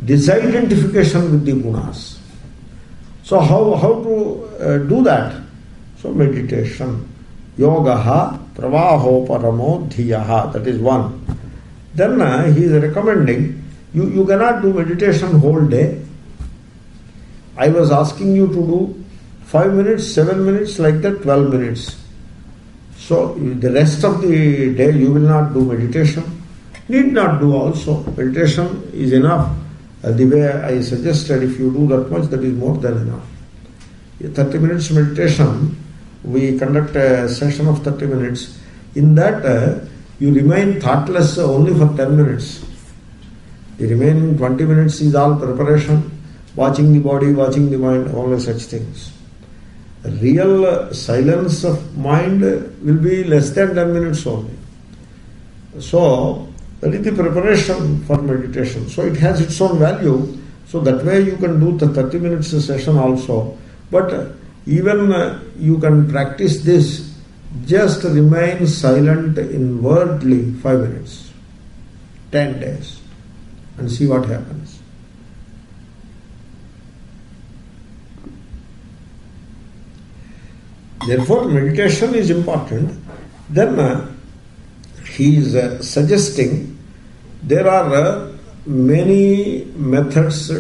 disidentification with the gunas. So how to do that? So meditation. Yogaha pravaho paramo dhiyaha. That is one. Then he is recommending, you cannot do meditation whole day. I was asking you to do 5 minutes, 7 minutes, like that, 12 minutes. So the rest of the day you will not do meditation. Need not do also. Meditation is enough. The way I suggested, if you do that much, that is more than enough. 30 minutes meditation, we conduct a session of 30 minutes. In that, you remain thoughtless only for 10 minutes. The remaining 20 minutes is all preparation, watching the body, watching the mind, all such things. Real silence of mind will be less than 10 minutes only. So, that is the preparation for meditation. So, it has its own value. So, that way you can do the 30 minutes session also. But even you can practice this, just remain silent inwardly 5 minutes, 10 days, and see what happens. Therefore, meditation is important. Then he is suggesting there are many methods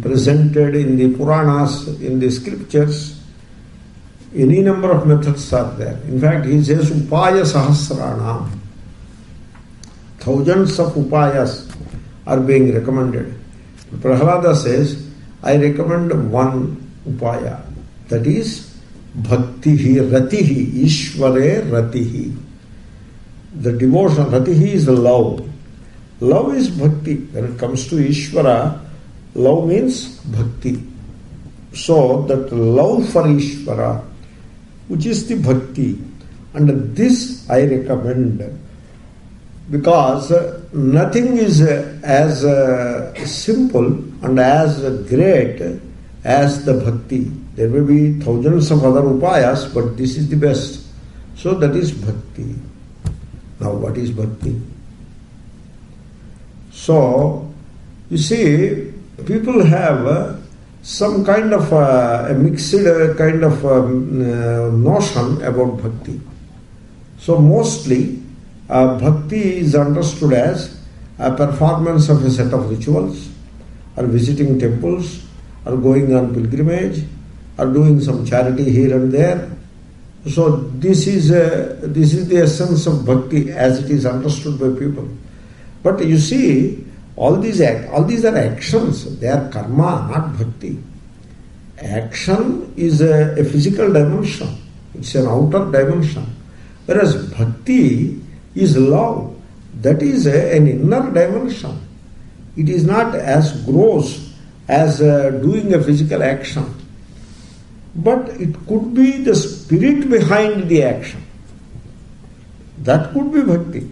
presented in the Puranas, in the scriptures. Any number of methods are there. In fact, he says upaya sahasranam. Thousands of upayas are being recommended. Prahlada says, I recommend one upaya. That is bhaktihi, ratihi, ishvare ratihi. The devotion, ratihi is love. Love is bhakti. When it comes to Ishvara, love means bhakti. So that love for Ishvara, which is the bhakti, and this I recommend, because nothing is as simple and as great as the bhakti. There may be thousands of other upayas, but this is the best. So that is bhakti. Now what is bhakti? So, you see, people have some kind of a mixed kind of notion about bhakti. So mostly bhakti is understood as a performance of a set of rituals, or visiting temples, or going on pilgrimage, or doing some charity here and there. So this is the essence of bhakti as it is understood by people. But you see, all these are actions. They are karma, not bhakti. Action is a physical dimension. It's an outer dimension. Whereas bhakti is love. That is an inner dimension. It is not as gross as doing a physical action. But it could be the spirit behind the action. That could be bhakti.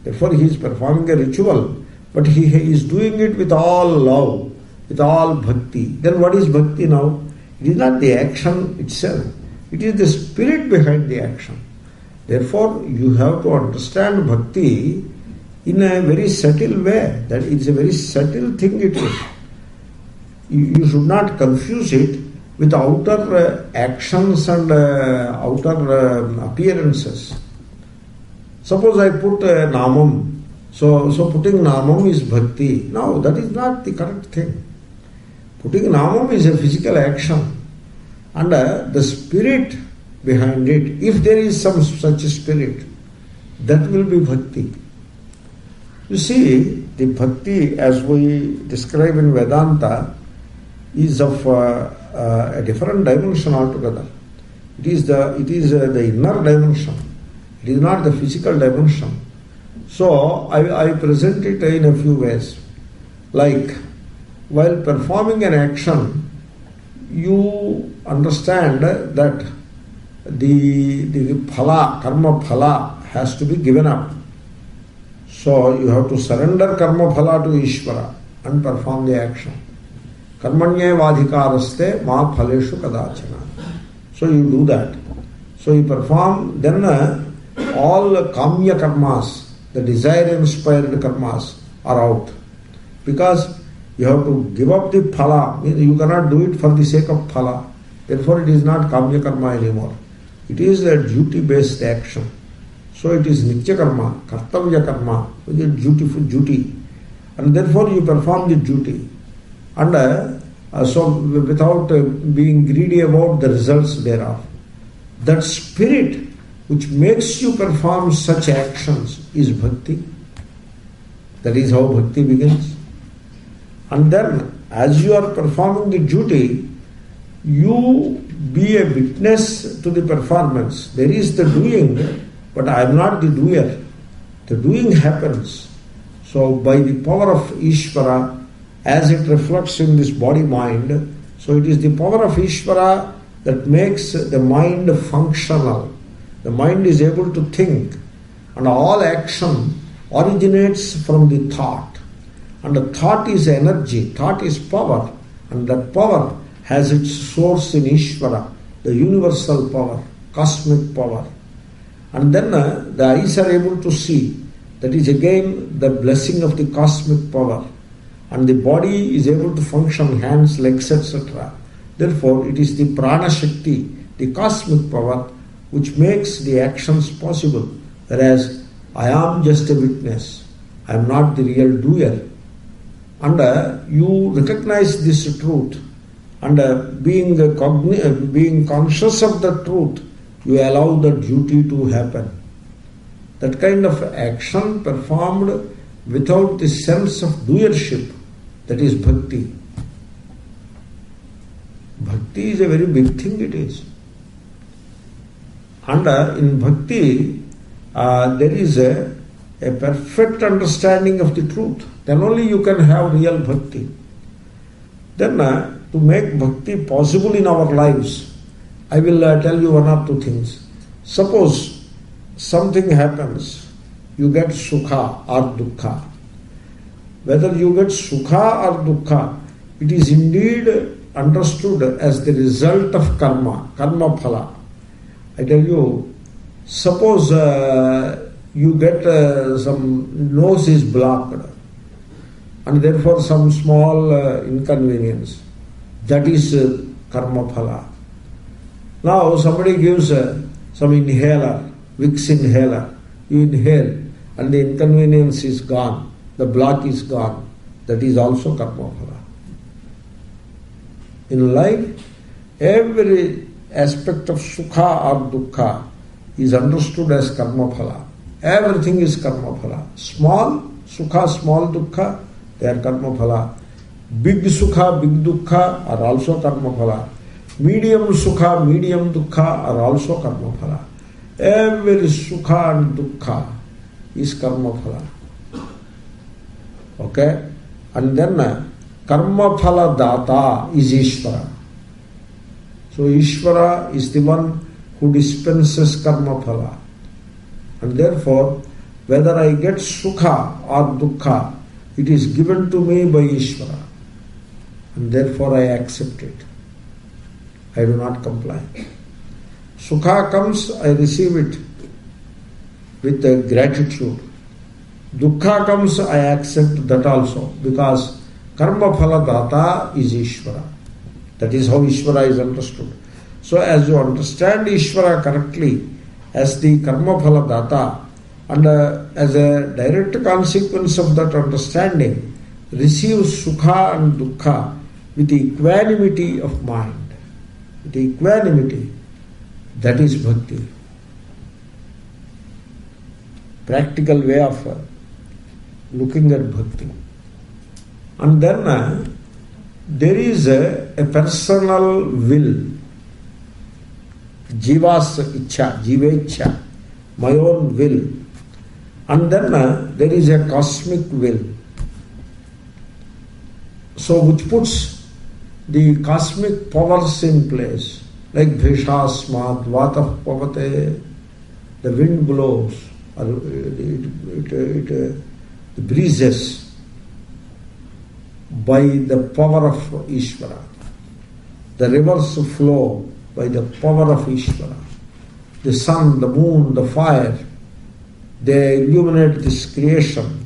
Therefore, he is performing a ritual, but he is doing it with all love, with all bhakti. Then what is bhakti now? It is not the action itself. It is the spirit behind the action. Therefore, you have to understand bhakti in a very subtle way. That it's a very subtle thing it is. You should not confuse it with outer actions and outer appearances. Suppose I put namam, so putting namam is bhakti. No, that is not the correct thing. Putting namam is a physical action, and the spirit behind it, if there is some such spirit, that will be bhakti. You see, the bhakti as we describe in Vedanta is of a different dimension altogether. It is the inner dimension. It is not the physical dimension. So I present it in a few ways. Like, while performing an action, you understand that the phala, karma phala has to be given up. So you have to surrender karma phala to Ishvara and perform the action. Karmanye vadhikaraste ma phaleshu kadachana. So you do that. So you perform, then all kamya karmas, the desire-inspired karmas are out. Because you have to give up the phala. You cannot do it for the sake of phala. Therefore it is not kamya karma anymore. It is a duty-based action. So it is nitya karma, kartavya karma, which is dutiful duty. And therefore you perform the duty. And so without being greedy about the results thereof. That spirit which makes you perform such actions is bhakti. That is how bhakti begins. And then as you are performing the duty, you be a witness to the performance. There is the doing, but I am not the doer. The doing happens. So by the power of Ishvara, as it reflects in this body-mind, so it is the power of Ishvara that makes the mind functional. The mind is able to think, and all action originates from the thought. And the thought is energy, thought is power, and that power has its source in Ishvara, the universal power, cosmic power. And then the eyes are able to see. That is again the blessing of the cosmic power. And the body is able to function, hands, legs, etc. Therefore, it is the prana shakti the cosmic power which makes the actions possible, whereas I am just a witness, I am not the real doer. And you recognize this truth, and being conscious of the truth, you allow the duty to happen. That kind of action performed without the sense of doership, that is bhakti. Bhakti is a very big thing, it is. And in bhakti, there is a perfect understanding of the truth. Then only you can have real bhakti. Then to make bhakti possible in our lives, I will tell you one or two things. Suppose something happens, you get sukha or dukkha. Whether you get sukha or dukkha, it is indeed understood as the result of karma phala. I tell you, suppose you get some nose is blocked and therefore some small inconvenience. That is karma phala. Now somebody gives some inhaler, Vicks inhaler. You inhale and the inconvenience is gone. The block is gone. That is also karma phala. In life, every aspect of sukha or dukkha is understood as karma phala. Everything is karma phala. Small sukha, small dukkha, they are karma phala. Big sukha, big dukkha are also karma phala. Medium sukha, medium dukkha are also karma phala. Every sukha and dukkha is karma phala. Okay? And then karma phala data is Ishvara. So Ishvara is the one who dispenses karma phala. And therefore, whether I get sukha or dukkha, it is given to me by Ishvara. And therefore I accept it. I do not comply. Sukha comes, I receive it with gratitude. Dukkha comes, I accept that also, because karma phala data is Ishvara. That is how Ishvara is understood. So as you understand Ishvara correctly as the karma phala data, and as a direct consequence of that understanding, receive sukha and dukkha with equanimity of mind. With equanimity, that is bhakti. Practical way of looking at bhakti. And then there is a personal will, jiva's ichha, jivecha, my own will. And then there is a cosmic will. So which puts the cosmic powers in place, like bhishasmad, vatah pavate, the wind blows, or it breezes by the power of Ishvara. The rivers flow by the power of Ishvara. The sun, the moon, the fire, they illuminate this creation.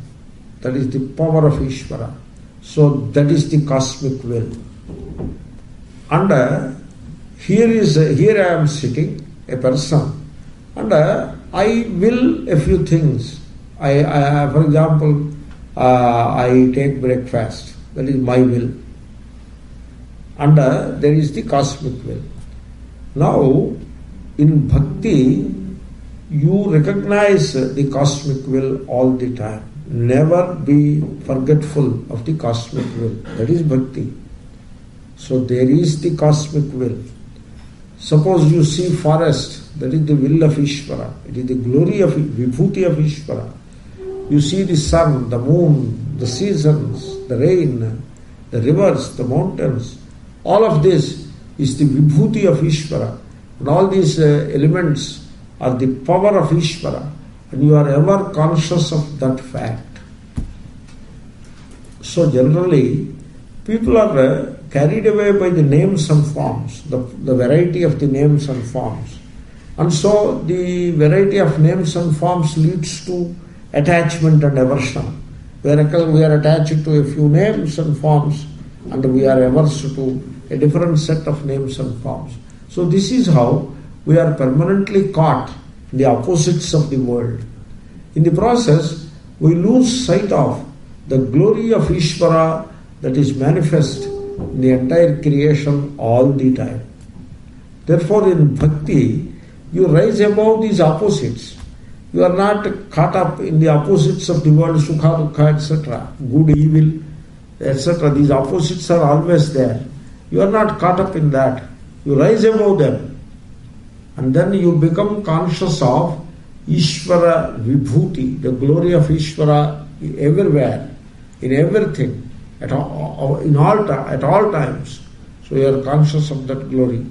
That is the power of Ishvara. So that is the cosmic will. And here I am sitting, a person, and I will a few things. For example, I take breakfast. That is my will. And there is the cosmic will. Now, in bhakti, you recognize the cosmic will all the time. Never be forgetful of the cosmic will. That is bhakti. So there is the cosmic will. Suppose you see forest, that is the will of Ishvara. It is the glory of vibhuti of Ishvara. You see the sun, the moon, the seasons, the rain, the rivers, the mountains. All of this is the vibhuti of Ishvara. And all these elements are the power of Ishvara. And you are ever conscious of that fact. So generally, people are carried away by the names and forms, the variety of the names and forms. And so the variety of names and forms leads to attachment and aversion. We are attached to a few names and forms, and we are averse to a different set of names and forms. So this is how we are permanently caught in the opposites of the world. In the process, we lose sight of the glory of Ishvara that is manifest in the entire creation all the time. Therefore, in bhakti, you rise above these opposites. You are not caught up in the opposites of the world, sukha, dukkha, etc., good, evil, etc. These opposites are always there. You are not caught up in that. You rise above them. And then you become conscious of Ishvara Vibhuti, the glory of Ishvara everywhere, in everything, at all times. So you are conscious of that glory.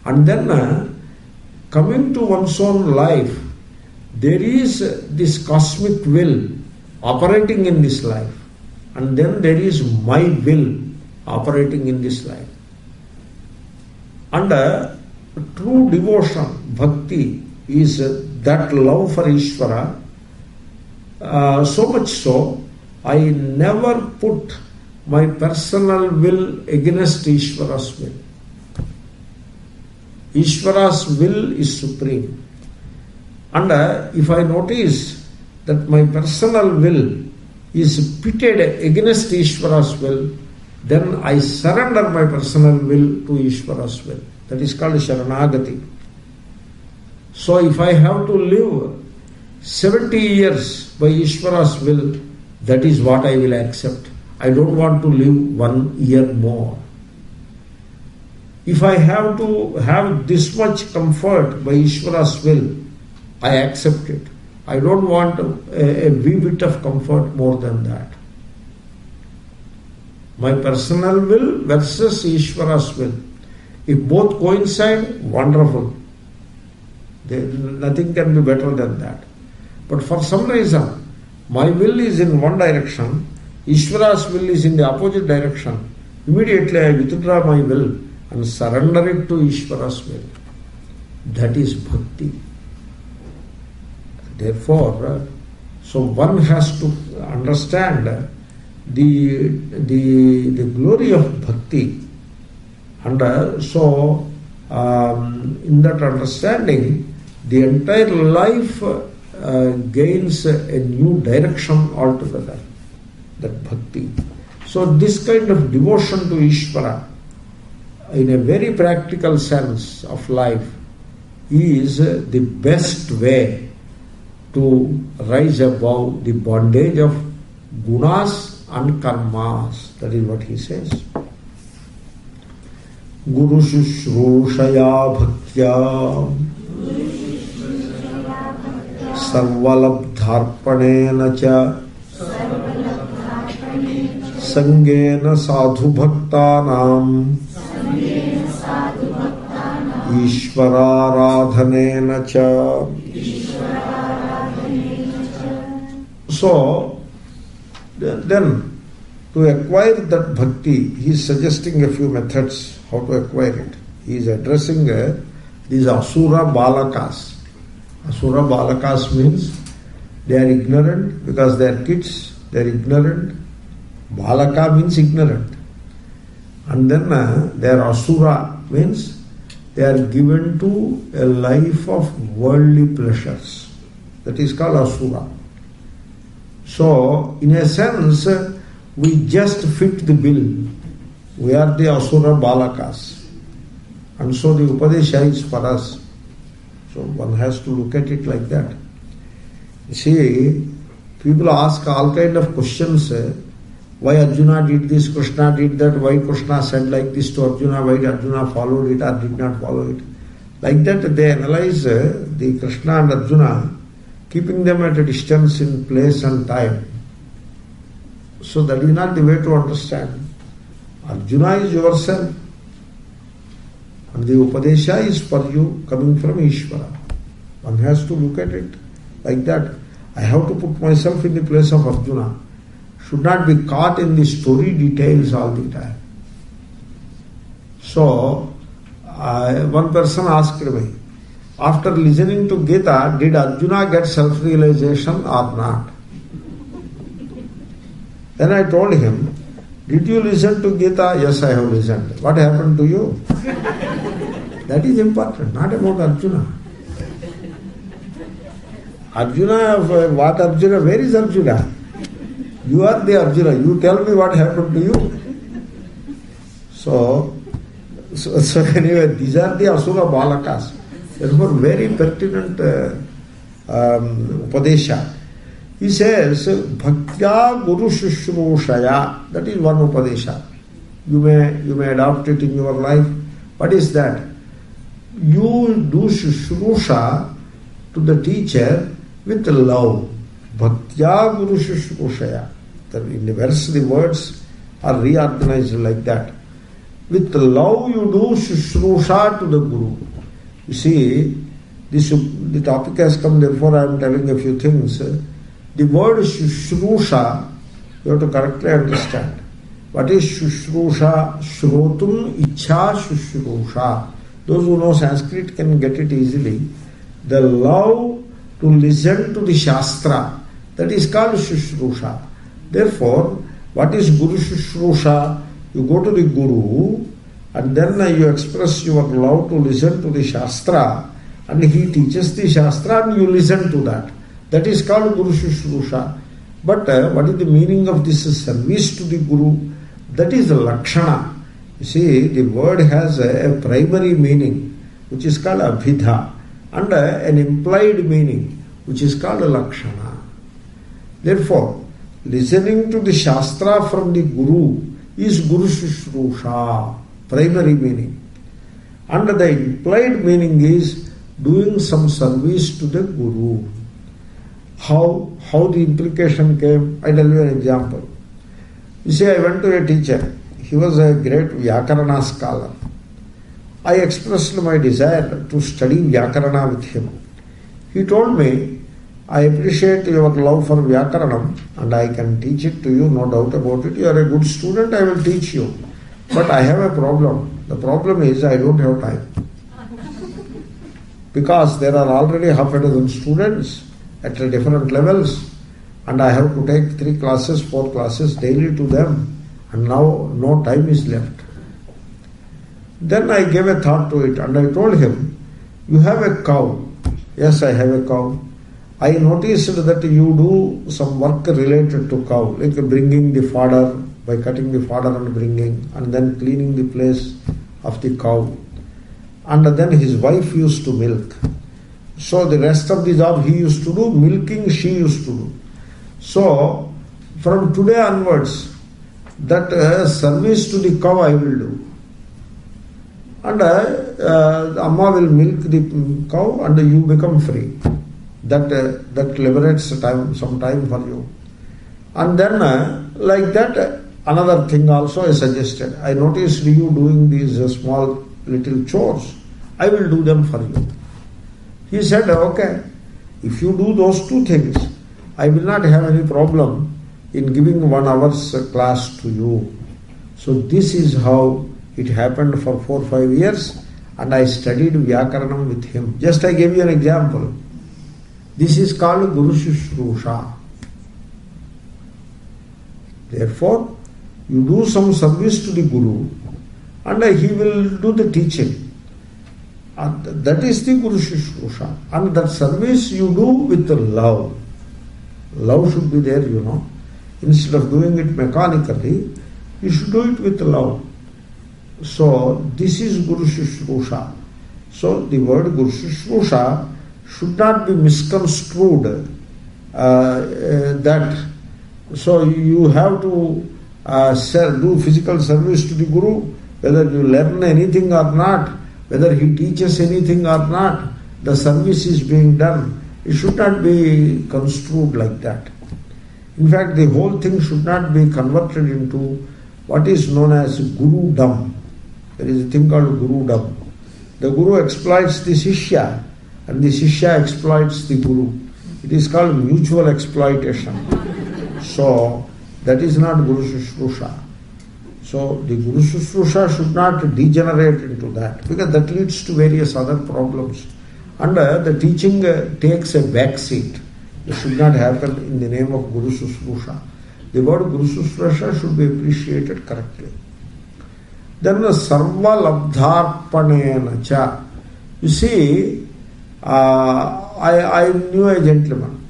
And then coming to one's own life, there is this cosmic will operating in this life. And then there is my will operating in this life. And true devotion, bhakti, is that love for Ishvara. So much so, I never put my personal will against Ishvara's will. Ishvara's will is supreme. And if I notice that my personal will is pitted against Ishvara's will, then I surrender my personal will to Ishvara's will. That is called Sharanagati. So if I have to live 70 years by Ishvara's will, that is what I will accept. I don't want to live 1 year more. If I have to have this much comfort by Ishvara's will, I accept it. I don't want a wee bit of comfort more than that. My personal will versus Ishvara's will. If both coincide, wonderful. Nothing can be better than that. But for some reason, my will is in one direction, Ishvara's will is in the opposite direction. Immediately I withdraw my will and surrender it to Ishvara's will. That is bhakti. Therefore, so one has to understand the glory of bhakti. And so, in that understanding, the entire life gains a new direction altogether, that bhakti. So this kind of devotion to Ishvara, in a very practical sense of life, is the best way to rise above the bondage of gunas and karmas. That is what he says. Guru Shushrushaya Bhaktya Sarvalabdharpanena Cha Sangena Sadhu Bhaktanam Ishvararadhanena Cha. So, then to acquire that bhakti, he is suggesting a few methods how to acquire it. He is addressing these Asura Balakas. Asura Balakas means they are ignorant because they are kids, they are ignorant. Balaka means ignorant. And then they are Asura means they are given to a life of worldly pleasures. That is called Asura. So, in a sense, we just fit the bill. We are the Asura Balakas. And so the Upadesha is for us. So one has to look at it like that. You see, people ask all kind of questions. Why Arjuna did this, Krishna did that, why Krishna said like this to Arjuna, why Arjuna followed it or did not follow it. Like that they analyze the Krishna and Arjuna, keeping them at a distance in place and time. So that is not the way to understand. Arjuna is yourself. And the Upadesha is for you coming from Ishvara. One has to look at it like that. I have to put myself in the place of Arjuna. Should not be caught in the story details all the time. So, one person asked me, after listening to Gita, did Arjuna get self-realization or not? Then I told him, did you listen to Gita? Yes, I have listened. What happened to you? That is important, not about Arjuna. Arjuna, what Arjuna? Where is Arjuna? You are the Arjuna. You tell me what happened to you. So anyway, these are the Asura Balakas. Therefore, very pertinent Upadesha. He says, Bhaktya Guru Shushrushaya. That is one Upadesha. You may adopt it in your life. What is that? You do Shushrusha to the teacher with love. Bhaktya Guru Shushrusaya. In the verse, the words are reorganized like that. With love you do Shushrusha to the Guru. You see, the topic has come, therefore I am telling a few things. The word Shushrusha, you have to correctly understand. What is Shushrusha? Shrotum Ichha Shushrusha. Those who know Sanskrit can get it easily. The love to listen to the Shastra, that is called Shushrusha. Therefore, what is Guru Shushrusha? You go to the Guru and then you express your love to listen to the Shastra, and he teaches the Shastra and you listen to that. That is called Guru Shushrusha. But what is the meaning of this service to the Guru? That is the Lakshana. You see, the word has a primary meaning which is called Abhidha, and an implied meaning which is called Lakshana. Therefore, listening to the Shastra from the Guru is Guru Shushrusha, primary meaning. And the implied meaning is doing some service to the Guru. How the implication came? I tell you an example. You see, I went to a teacher. He was a great Vyakarana scholar. I expressed my desire to study Vyakarana with him. He told me, I appreciate your love for Vyakaranam and I can teach it to you, no doubt about it. You are a good student, I will teach you. But I have a problem. The problem is I don't have time. Because there are already half a dozen students at different levels, and I have to take 3 classes, 4 classes daily to them, and now no time is left. Then I gave a thought to it and I told him, you have a cow. Yes, I have a cow. I noticed that you do some work related to cow, like bringing the fodder, by cutting the fodder and bringing, and then cleaning the place of the cow. And then his wife used to milk. So the rest of the job he used to do, milking she used to do. So from today onwards, that service to the cow I will do. And Amma will milk the cow and you become free. That liberates some time for you. And then like that, another thing also I suggested. I noticed you doing these small little chores. I will do them for you. He said, okay, if you do those 2 things, I will not have any problem in giving 1 hour's class to you. So this is how it happened for 4-5 years, and I studied Vyakaranam with him. Just I gave you an example. This is called Guru Shushrusha. Therefore, you do some service to the Guru and he will do the teaching. And that is the Guru Shushrusha. And that service you do with love. Love should be there, you know. Instead of doing it mechanically, you should do it with love. So, this is Guru Shushrusha. So, the word Guru Shushrusha should not be misconstrued that so you have to do physical service to the Guru, whether you learn anything or not, whether he teaches anything or not, the service is being done. It should not be construed like that. In fact, the whole thing should not be converted into what is known as Guru-dam. There is a thing called Guru-dam. The Guru exploits the Shishya and the Shishya exploits the Guru. It is called mutual exploitation. So, that is not Guru Shushrusha. So, the Guru Shushrusha should not degenerate into that, because that leads to various other problems. And the teaching takes a back seat. It should not happen in the name of Guru Shushrusha. The word Guru Shushrusha should be appreciated correctly. Then Sarva Labdharpanena cha. You see, I knew a gentleman.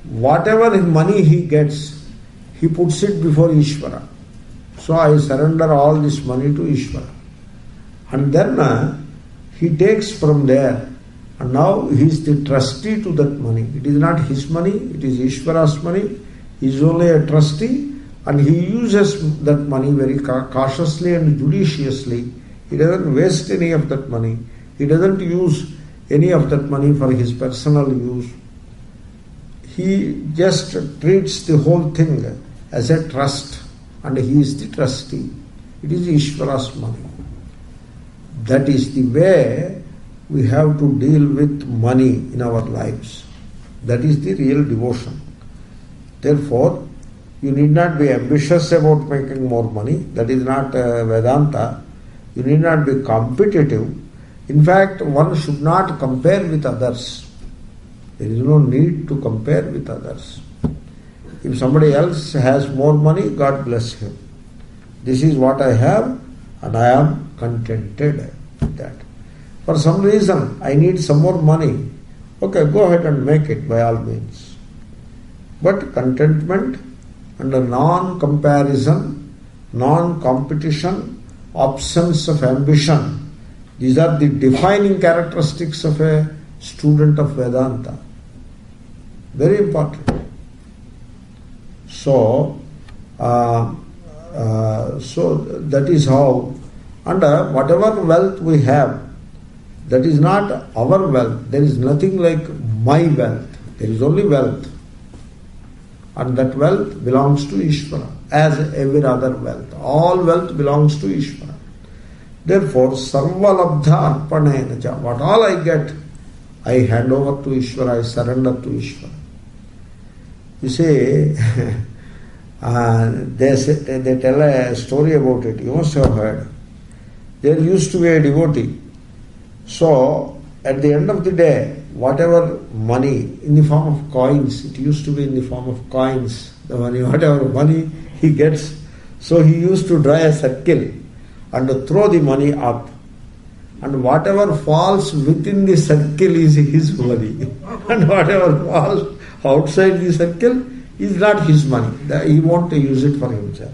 Whatever money he gets, he puts it before Ishvara. So I surrender all this money to Ishvara. And then he takes from there. And now he is the trustee to that money. It is not his money, it is Ishvara's money. He is only a trustee, and he uses that money very cautiously and judiciously. He doesn't waste any of that money. He doesn't use any of that money for his personal use. He just treats the whole thing as a trust, and he is the trustee. It is Ishvara's money. That is the way we have to deal with money in our lives. That is the real devotion. Therefore, you need not be ambitious about making more money. That is not Vedanta. You need not be competitive. In fact, one should not compare with others. There is no need to compare with others. If somebody else has more money, God bless him. This is what I have, and I am contented with that. For some reason, I need some more money. Okay, go ahead and make it by all means. But contentment and a non-comparison, non-competition, absence of ambition, these are the defining characteristics of a student of Vedanta. Very important. So that is how, and whatever wealth we have, that is not our wealth. There is nothing like my wealth. There is only wealth. And that wealth belongs to Ishvara, as every other wealth. All wealth belongs to Ishvara. Therefore, sarvalabdha arpanena cha, what all I get, I hand over to Ishvara, I surrender to Ishvara. You see, they tell a story about it. You must have heard. There used to be a devotee. So, at the end of the day, whatever money in the form of coins, it used to be in the form of coins, the money, whatever money he gets, so he used to draw a circle and throw the money up. And whatever falls within the circle is his money. And whatever falls outside the circle is not his money. He won't use it for himself.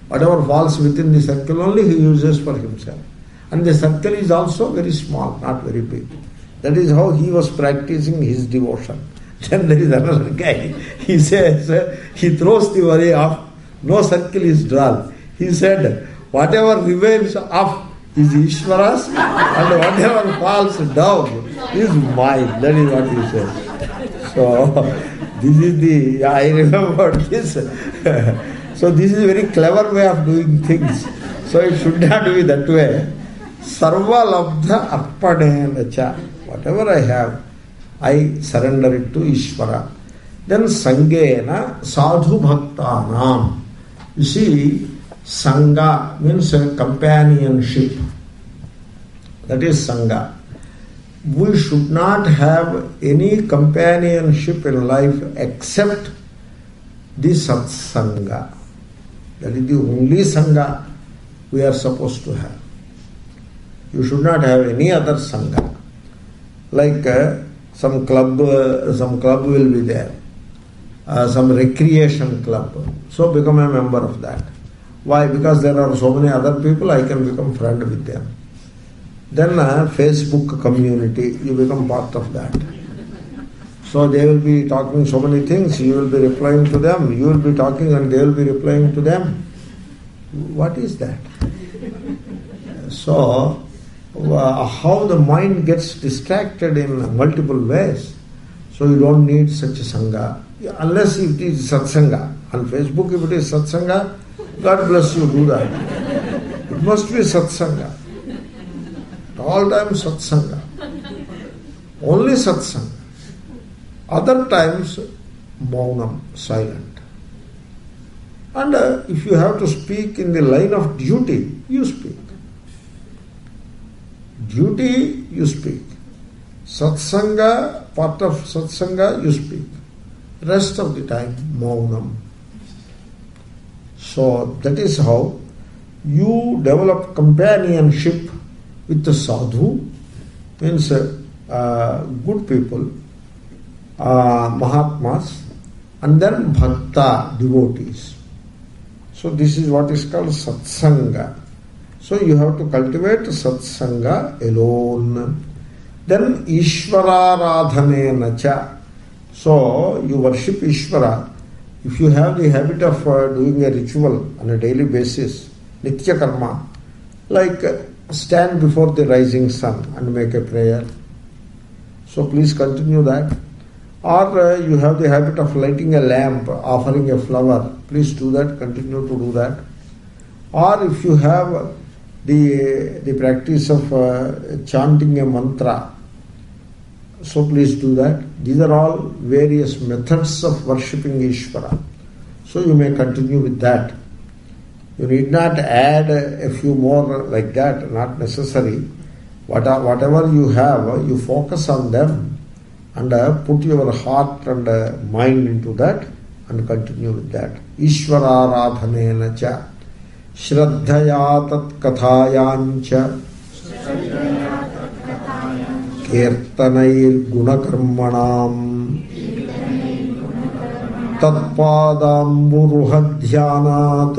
Whatever falls within the circle only he uses for himself. And the circle is also very small, not very big. That is how he was practicing his devotion. Then there is another guy. He says, he throws the money up, no circle is drawn. He said, whatever remains up is Ishvara's, and whatever falls down is mine. That is what he says. So, this is I remember this. So, this is a very clever way of doing things. So, it should not be that way. Sarva labdha arpanena cha. Whatever I have, I surrender it to Ishvara. Then Sangena sadhu bhaktanam. You see, Sangha means companionship. That is Sangha. We should not have any companionship in life except the Satsanga. That is the only Sangha we are supposed to have. You should not have any other Sangha. Like some club will be there, some recreation club. So become a member of that. Why? Because there are so many other people, I can become friend with them. Then Facebook community, you become part of that. So they will be talking so many things, you will be replying to them, you will be talking and they will be replying to them. What is that? So, how the mind gets distracted in multiple ways. So you don't need such a Sangha. Unless it is Satsanga. On Facebook, if it is Satsanga, God bless you, do that. It must be Satsanga. At all times Satsanga. Only Satsanga. Other times, Maunam, silent. And if you have to speak in the line of duty, you speak. Duty, you speak. Satsanga, part of Satsanga, you speak. Rest of the time, Maunam. So that is how you develop companionship with the sadhu, means good people, Mahatmas, and then Bhakta, devotees. So this is what is called Satsanga. So you have to cultivate Satsanga alone. Then Ishvararadhanena cha. So you worship Ishvara. If you have the habit of doing a ritual on a daily basis, Nitya Karma, like stand before the rising sun and make a prayer. So please continue that. Or you have the habit of lighting a lamp, offering a flower, please do that, continue to do that. Or if you have the practice of chanting a mantra, so please do that. These are all various methods of worshipping Ishvara. So you may continue with that. You need not add a few more like that, not necessary. Whatever you have, you focus on them and put your heart and mind into that and continue with that. Ishvararadhanena cha Shraddhaya tat kathayancha Kirtanair gunakarmanam Tatpadamburuhadhyanat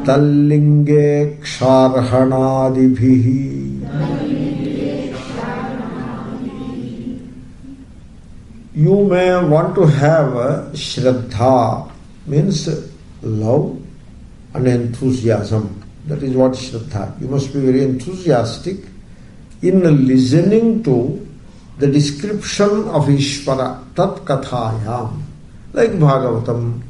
Tallinge ksharhanadibhihi. You may want to have Shraddha, means love and enthusiasm. That is what Shraddha. You must be very enthusiastic in listening to the description of Ishvara, Tat Kathayam. Like Bhagavatam,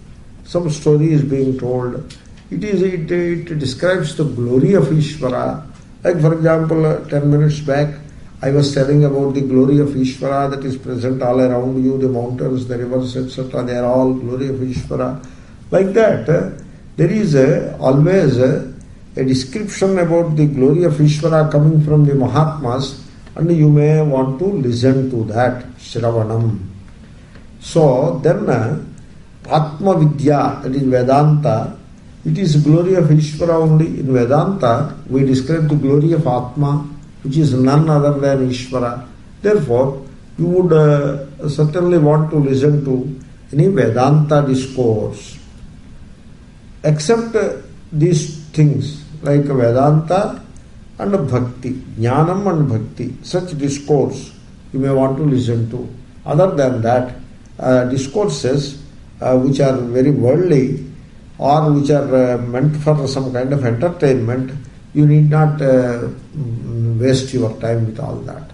some story is being told. It describes the glory of Ishvara. Like for example, 10 minutes back, I was telling about the glory of Ishvara that is present all around you, the mountains, the rivers, etc. They are all glory of Ishvara. Like that, there is always a description about the glory of Ishvara coming from the Mahatmas, and you may want to listen to that, Shravanam. So then, Atma Vidya, that is Vedanta, it is glory of Ishvara only. In Vedanta, we describe the glory of Atma, which is none other than Ishvara. Therefore, you would certainly want to listen to any Vedanta discourse. Except these things, like Vedanta and Bhakti, Jnanam and Bhakti, such discourse you may want to listen to. Other than that, discourses which are very worldly or which are meant for some kind of entertainment, you need not waste your time with all that.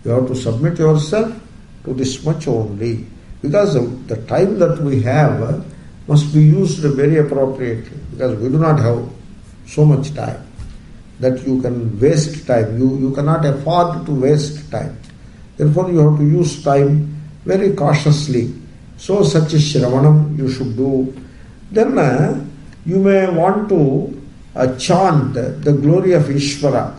You have to submit yourself to this much only, because the time that we have must be used very appropriately, because we do not have so much time that you can waste time. You cannot afford to waste time. Therefore, you have to use time very cautiously. So such a Shravanam you should do. Then you may want to chant the glory of Ishvara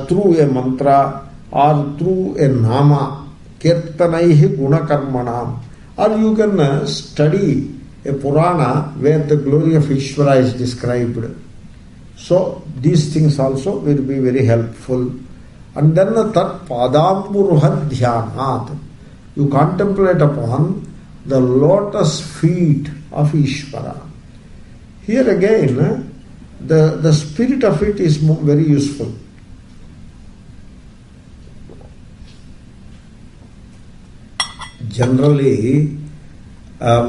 through a mantra or through a nama, kirtanaihi gunakarmanam. Or you can study a Purana where the glory of Ishvara is described. So these things also will be very helpful. And then tat padamburuha dhyanat. You contemplate upon the lotus feet of Ishvara. Here again, the spirit of it is very useful. Generally,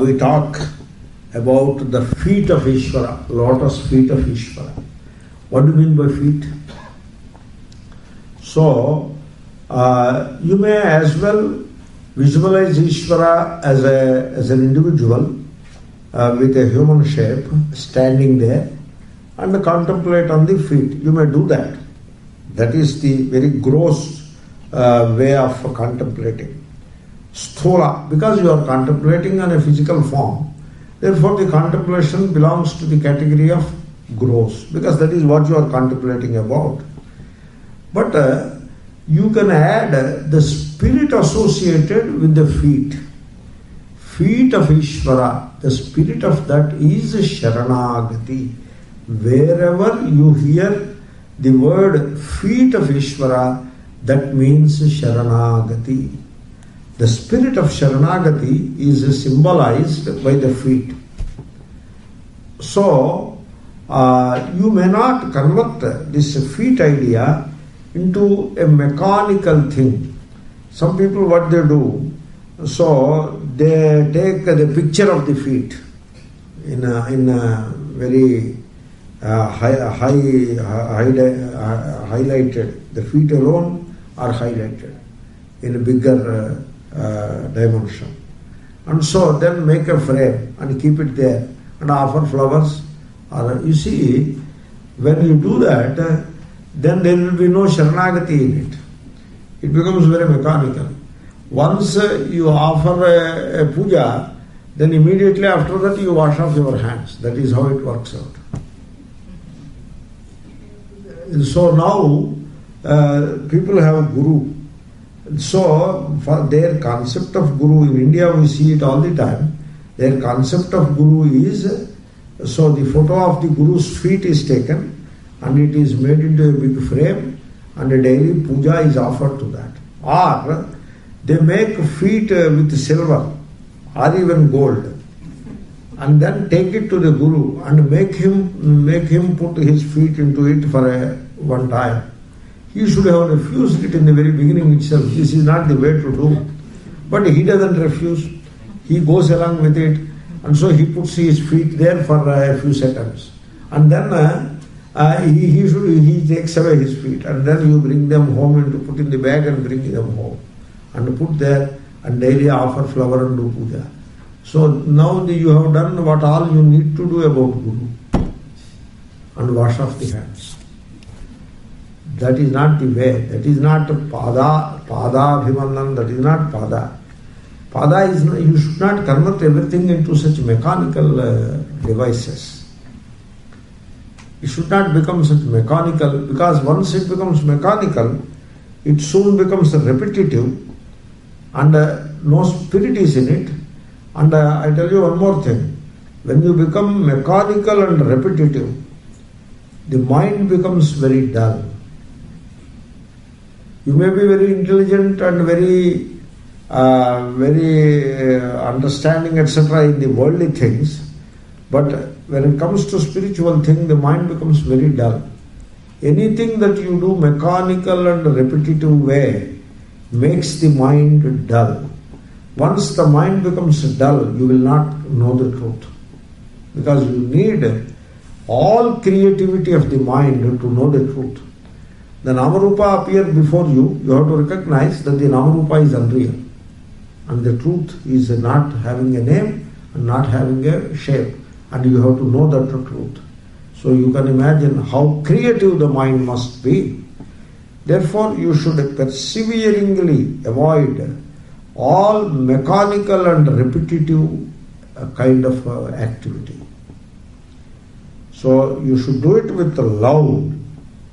we talk about the feet of Ishvara, lotus feet of Ishvara. What do you mean by feet? So, you may as well visualize Ishvara as an individual with a human shape standing there and contemplate on the feet. You may do that. That is the very gross way of contemplating. Sthula, because you are contemplating on a physical form, therefore the contemplation belongs to the category of gross, because that is what you are contemplating about. But you can add the spirit associated with the feet. Feet of Ishvara, the spirit of that is Sharanagati. Wherever you hear The word feet of Ishvara, that means Sharanagati. The spirit of Sharanagati is symbolized by the feet. So, you may not convert this feet idea into a mechanical thing. Some people, what they do, so they take the picture of the feet in a very highlighted. The feet alone are highlighted in a bigger dimension. And so then make a frame and keep it there and offer flowers. You see, when you do that, then there will be no Sharanagati in it. It becomes very mechanical. Once you offer a puja, then immediately after that you wash off your hands. That is how it works out. So now people have Guru. So for their concept of Guru, in India we see it all the time, their concept of Guru is, so the photo of the Guru's feet is taken and it is made into a big frame and a daily puja is offered to that. Or they make feet with silver or even gold and then take it to the Guru and make him put his feet into it for one time. He should have refused it in the very beginning itself. This is not the way to do. But he doesn't refuse. He goes along with it, and so he puts his feet there for a few seconds. And then he takes away his feet, and then you bring them home and to put in the bag and bring them home. And put there and daily offer flower and do puja. So now you have done what all you need to do about Guru. And wash off the hands. That is not the way. That is not pada abhimandan. That is not pada. Pada is not, you should not convert everything into such mechanical devices. It should not become such mechanical, because once it becomes mechanical, it soon becomes repetitive and no spirit is in it. And I tell you one more thing. When you become mechanical and repetitive, the mind becomes very dull. You may be very intelligent and very understanding, etc. in the worldly things, but when it comes to spiritual thing, the mind becomes very dull. Anything that you do mechanical and repetitive way makes the mind dull. Once the mind becomes dull, you will not know the truth, because you need all creativity of the mind to know the truth. The Namarupa appears before you, you have to recognize that the Namarupa is unreal. And the truth is not having a name and not having a shape. And you have to know that truth. So you can imagine how creative the mind must be. Therefore, you should perseveringly avoid all mechanical and repetitive kind of activity. So you should do it with love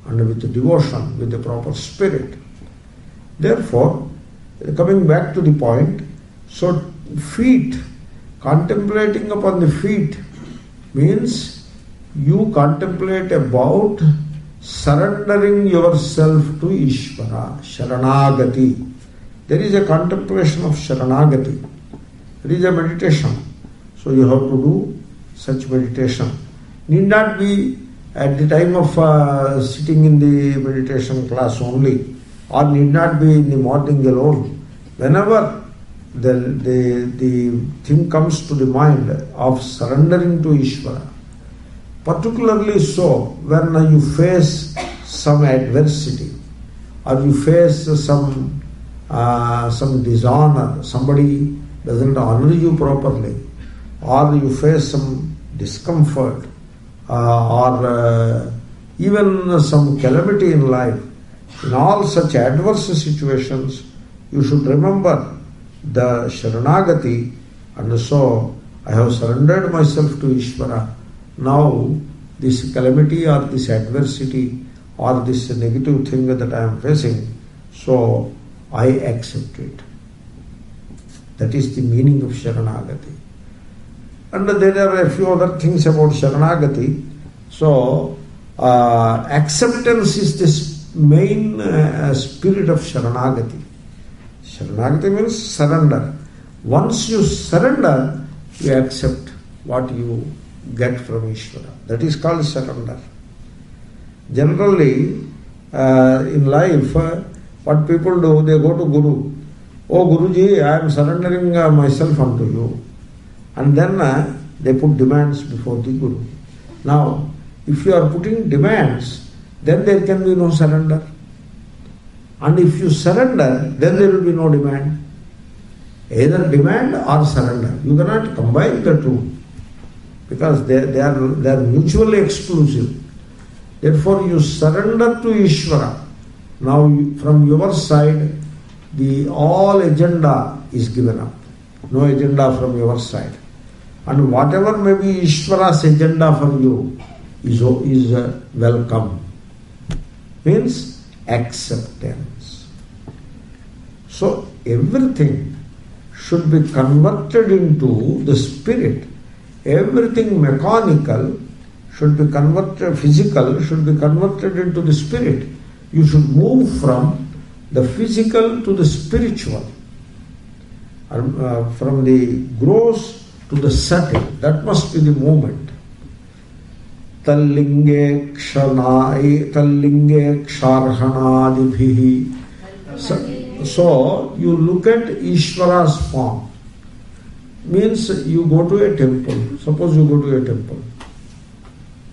and with devotion, with the proper spirit. Therefore, coming back to the point, so feet, contemplating upon the feet means you contemplate about surrendering yourself to Ishvara, Sharanagati. There is a contemplation of Sharanagati. There is a meditation. So you have to do such meditation. Need not be at the time of sitting in the meditation class only, or need not be in the morning alone. Whenever the thing comes to the mind of surrendering to Ishvara, particularly so when you face some adversity, or you face some dishonor, somebody doesn't honor you properly, or you face some discomfort, or even some calamity in life. In all such adverse situations, you should remember the Sharanagati, and so I have surrendered myself to Ishvara. Now this calamity or this adversity or this negative thing that I am facing, so I accept it. That is the meaning of Sharanagati. And there are a few other things about Sharanagati. So acceptance is this main spirit of Sharanagati. Sharanagati means surrender. Once you surrender, you accept what you get from Ishvara. That is called surrender. Generally, in life, what people do, they go to Guru. Oh Guruji, I am surrendering myself unto you. And then they put demands before the Guru. Now, if you are putting demands, then there can be no surrender. And if you surrender, then there will be no demand. Either demand or surrender. You cannot combine the two, because they are mutually exclusive. Therefore, you surrender to Ishvara. Now, from your side, the all agenda is given up. No agenda from your side. And whatever may be Ishvara's agenda for you is welcome. Means acceptance. So, everything should be converted into the spirit. Everything mechanical should be converted, physical should be converted into the spirit. You should move from the physical to the spiritual, from the gross to the subtle. That must be the movement. Tallinge ksharhanadibhihi. So you look at Ishvara's form. Means you go to a temple. Suppose you go to a temple.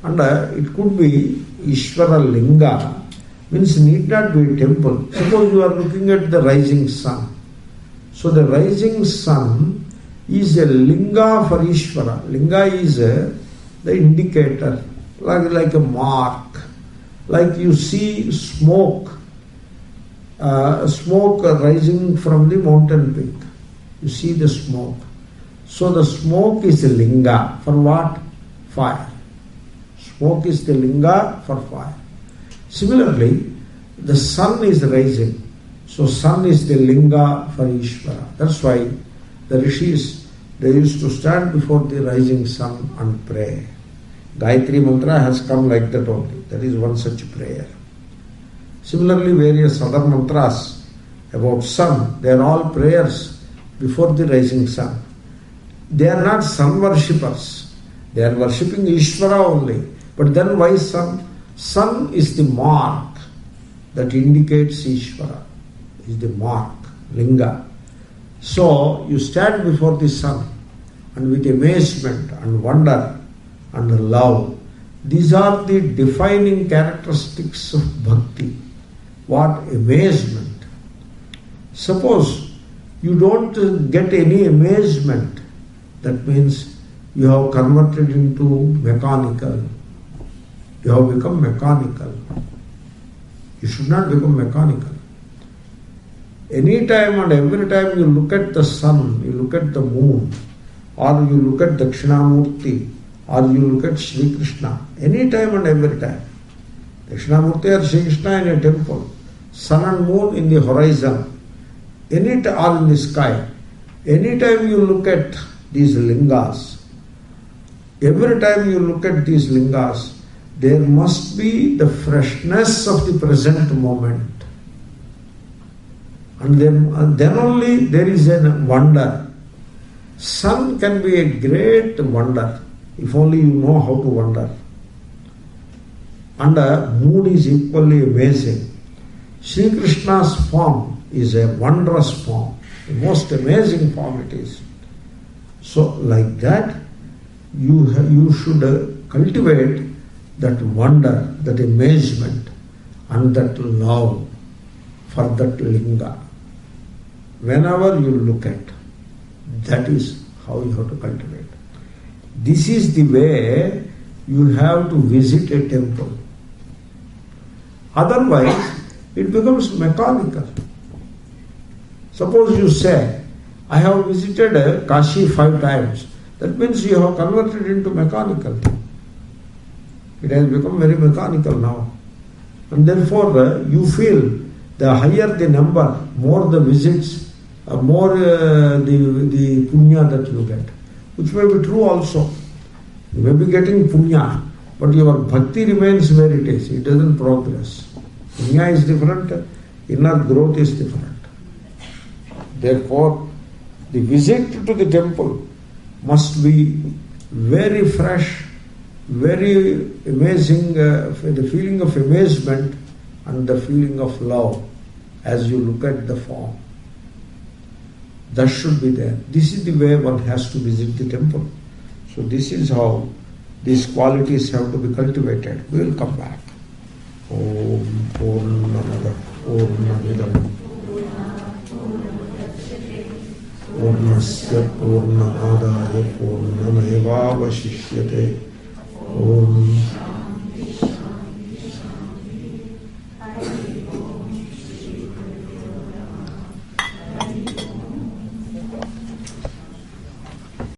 And it could be Ishvara Linga. Means need not be a temple. Suppose you are looking at the rising sun. So the rising sun is a linga for Ishvara. Linga is the indicator, like a mark. Like you see smoke rising from the mountain peak. You see the smoke. So the smoke is a linga for what? Fire. Smoke is the linga for fire. Similarly, the sun is rising. So sun is the linga for Ishvara. That's why the rishis, they used to stand before the rising sun and pray. Gayatri mantra has come like that only. That is one such prayer. Similarly, various other mantras about sun, they are all prayers before the rising sun. They are not sun worshippers. They are worshipping Ishvara only. But then why sun? Sun is the mark that indicates Ishvara. Is the mark, linga. So you stand before the sun and with amazement and wonder and love. These are the defining characteristics of bhakti. What amazement. Suppose you don't get any amazement, that means you have converted into mechanical. You have become mechanical. You should not become mechanical. Any time and every time you look at the sun, you look at the moon, or you look at Dakshinamurti, or you look at Sri Krishna, any time and every time. Dakshinamurti or Sri Krishna in a temple, sun and moon in the horizon, or in the sky. Any time you look at these lingas, every time you look at these lingas, there must be the freshness of the present moment. And then only there is a wonder. Sun can be a great wonder, if only you know how to wonder. And moon is equally amazing. Sri Krishna's form is a wondrous form, the most amazing form it is. So like that, you should cultivate that wonder, that amazement, and that love for that linga. Whenever you look at, that is how you have to cultivate. This is the way you have to visit a temple. Otherwise, it becomes mechanical. Suppose you say, I have visited Kashi 5 times. That means you have converted into mechanical. It has become very mechanical now. And therefore, you feel the higher the number, more the visits, more the punya that you get. Which may be true also. You may be getting punya. but your bhakti remains where it is. It doesn't progress. Punya is different, inner growth is different. Therefore, the visit to the temple must be very fresh, very amazing, the feeling of amazement and the feeling of love as you look at the form. That should be there. This is the way one has to visit the temple. So this is how these qualities have to be cultivated. We will come back. Om Purnamada Purnamidam Purnasya Purnamadaya Purnamevavashishyate